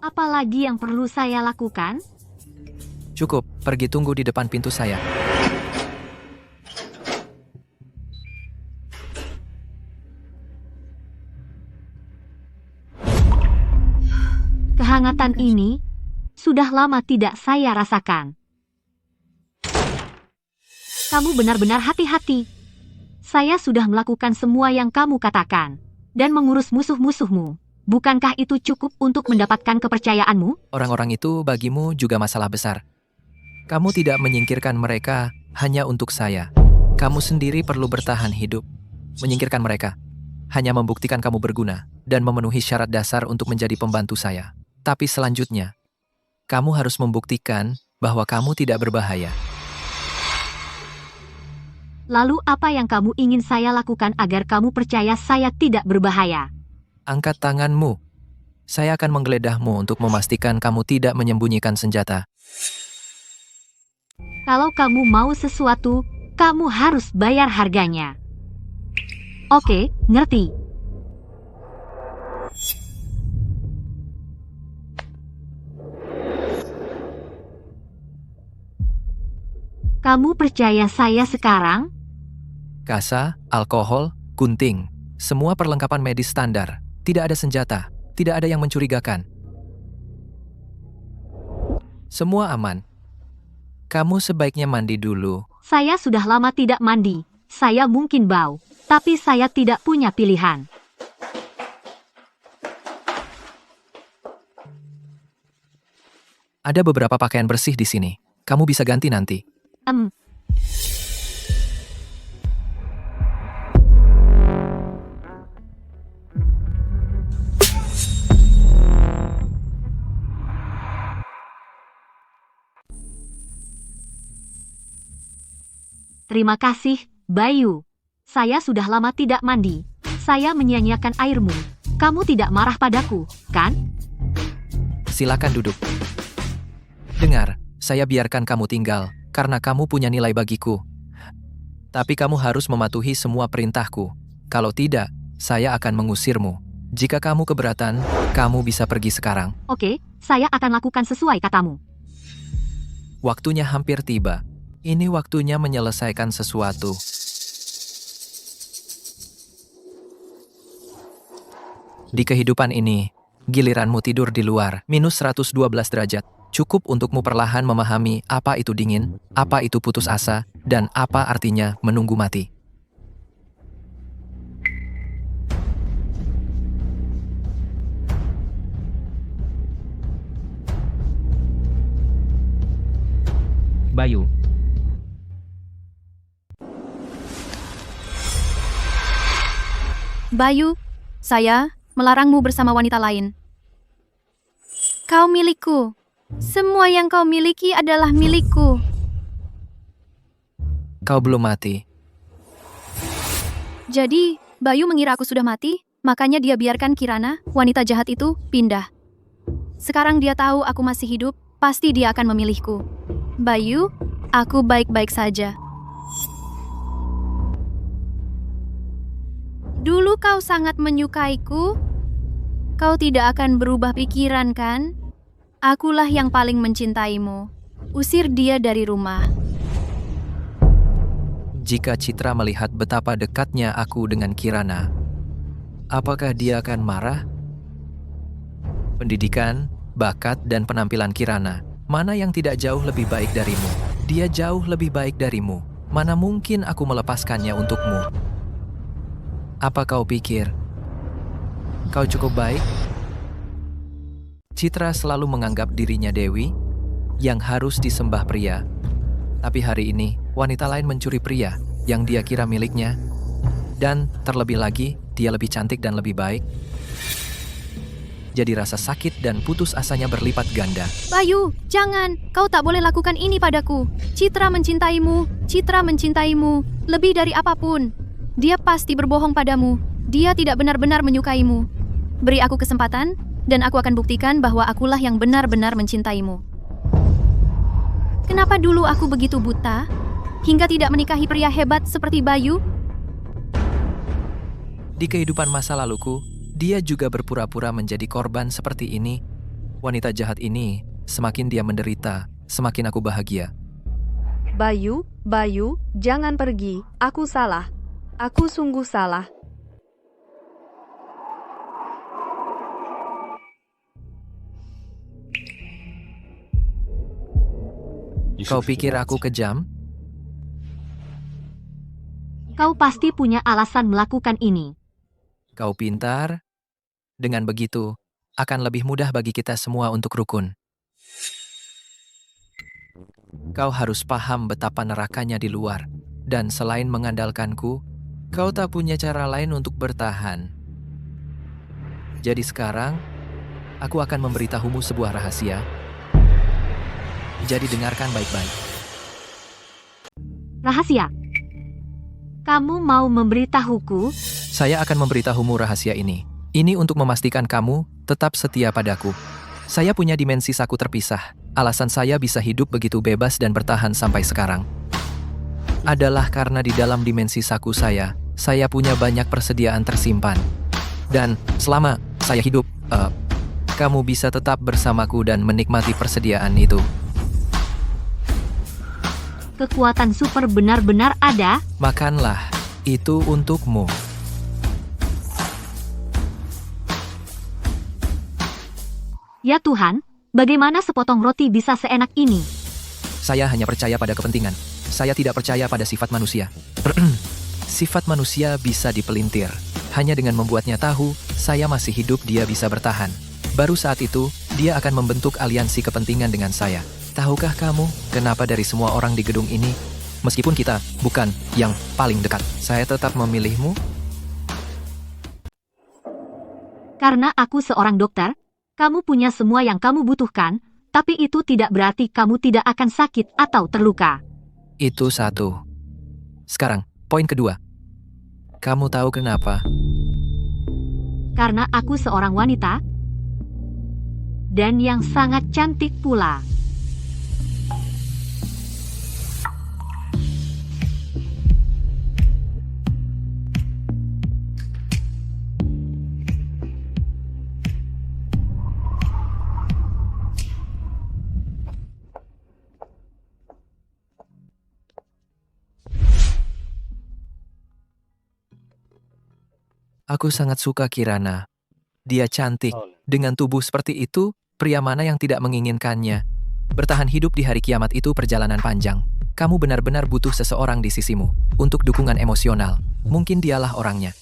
Apalagi yang perlu saya lakukan? Cukup, pergi tunggu di depan pintu saya. Kehangatan ini sudah lama tidak saya rasakan. Kamu benar-benar hati-hati. Saya sudah melakukan semua yang kamu katakan dan mengurus musuh-musuhmu. Bukankah itu cukup untuk mendapatkan kepercayaanmu? Orang-orang itu bagimu juga masalah besar. Kamu tidak menyingkirkan mereka hanya untuk saya. Kamu sendiri perlu bertahan hidup. Menyingkirkan mereka hanya membuktikan kamu berguna dan memenuhi syarat dasar untuk menjadi pembantu saya. Tapi selanjutnya, kamu harus membuktikan bahwa kamu tidak berbahaya. Lalu apa yang kamu ingin saya lakukan agar kamu percaya saya tidak berbahaya? Angkat tanganmu. Saya akan menggeledah,mu untuk memastikan kamu tidak menyembunyikan senjata. Kalau kamu mau sesuatu, kamu harus bayar harganya. Oke, ngerti. Kamu percaya saya sekarang? Kasa, alkohol, gunting, semua perlengkapan medis standar. Tidak ada senjata, tidak ada yang mencurigakan. Semua aman. Kamu sebaiknya mandi dulu. Saya sudah lama tidak mandi. Saya mungkin bau, tapi saya tidak punya pilihan. Ada beberapa pakaian bersih di sini. Kamu bisa ganti nanti. Terima kasih, Bayu. Saya sudah lama tidak mandi. Saya menyia-nyiakan airmu. Kamu tidak marah padaku, kan? Silakan duduk. Dengar, saya biarkan kamu tinggal karena kamu punya nilai bagiku. Tapi kamu harus mematuhi semua perintahku. Kalau tidak, saya akan mengusirmu. Jika kamu keberatan, kamu bisa pergi sekarang. Oke, saya akan lakukan sesuai katamu. Waktunya hampir tiba. Ini waktunya menyelesaikan sesuatu. Di kehidupan ini, giliranmu tidur di luar, minus 112 derajat, cukup untukmu perlahan memahami apa itu dingin, apa itu putus asa, dan apa artinya menunggu mati. Bayu. Bayu, saya melarangmu bersama wanita lain. Kau milikku. Semua yang kau miliki adalah milikku. Kau belum mati. Jadi, Bayu mengira aku sudah mati, makanya dia biarkan Kirana, wanita jahat itu, pindah. Sekarang dia tahu aku masih hidup, pasti dia akan memilihku. Bayu, aku baik-baik saja. Dulu kau sangat menyukaiku. Kau tidak akan berubah pikiran, kan? Akulah yang paling mencintaimu. Usir dia dari rumah. Jika Citra melihat betapa dekatnya aku dengan Kirana, apakah dia akan marah? Pendidikan, bakat, dan penampilan Kirana, mana yang tidak jauh lebih baik darimu? Dia jauh lebih baik darimu. Mana mungkin aku melepaskannya untukmu? Apa kau pikir kau cukup baik? Citra selalu menganggap dirinya Dewi yang harus disembah pria. Tapi hari ini, wanita lain mencuri pria yang dia kira miliknya. Dan terlebih lagi, dia lebih cantik dan lebih baik. Jadi rasa sakit dan putus asanya berlipat ganda. Bayu, jangan. Kau tak boleh lakukan ini padaku. Citra mencintaimu. Citra mencintaimu. Lebih dari apapun. Dia pasti berbohong padamu. Dia tidak benar-benar menyukaimu. Beri aku kesempatan, dan aku akan buktikan bahwa akulah yang benar-benar mencintaimu. Kenapa dulu aku begitu buta, hingga tidak menikahi pria hebat seperti Bayu? Di kehidupan masa laluku, dia juga berpura-pura menjadi korban seperti ini. Wanita jahat ini, semakin dia menderita, semakin aku bahagia. Bayu, jangan pergi. Aku salah. Aku sungguh salah. Kau pikir aku kejam? Kau pasti punya alasan melakukan ini. Kau pintar. Dengan begitu, akan lebih mudah bagi kita semua untuk rukun. Kau harus paham betapa nerakanya di luar. Dan selain mengandalkanku, kau tak punya cara lain untuk bertahan. Jadi sekarang, aku akan memberitahumu sebuah rahasia. Jadi dengarkan baik-baik. Rahasia? Kamu mau memberitahuku? Saya akan memberitahumu rahasia ini. Ini untuk memastikan kamu tetap setia padaku. Saya punya dimensi saku terpisah. Alasan saya bisa hidup begitu bebas dan bertahan sampai sekarang adalah karena di dalam dimensi saku saya punya banyak persediaan tersimpan. Dan selama saya hidup, kamu bisa tetap bersamaku dan menikmati persediaan itu. Kekuatan super benar-benar ada? Makanlah, itu untukmu. Ya Tuhan, bagaimana sepotong roti bisa seenak ini? Saya hanya percaya pada kepentingan. Saya tidak percaya pada sifat manusia. Sifat manusia bisa dipelintir. Hanya dengan membuatnya tahu, saya masih hidup, dia bisa bertahan. Baru saat itu, dia akan membentuk aliansi kepentingan dengan saya. Tahukah kamu, kenapa dari semua orang di gedung ini, meskipun kita bukan yang paling dekat, saya tetap memilihmu? Karena aku seorang dokter, kamu punya semua yang kamu butuhkan, tapi itu tidak berarti kamu tidak akan sakit atau terluka. Itu satu. Sekarang, poin kedua. Kamu tahu kenapa? Karena aku seorang wanita, dan yang sangat cantik pula. Aku sangat suka Kirana. Dia cantik. Dengan tubuh seperti itu, pria mana yang tidak menginginkannya? Bertahan hidup di hari kiamat itu perjalanan panjang. Kamu benar-benar butuh seseorang di sisimu untuk dukungan emosional. Mungkin dialah orangnya.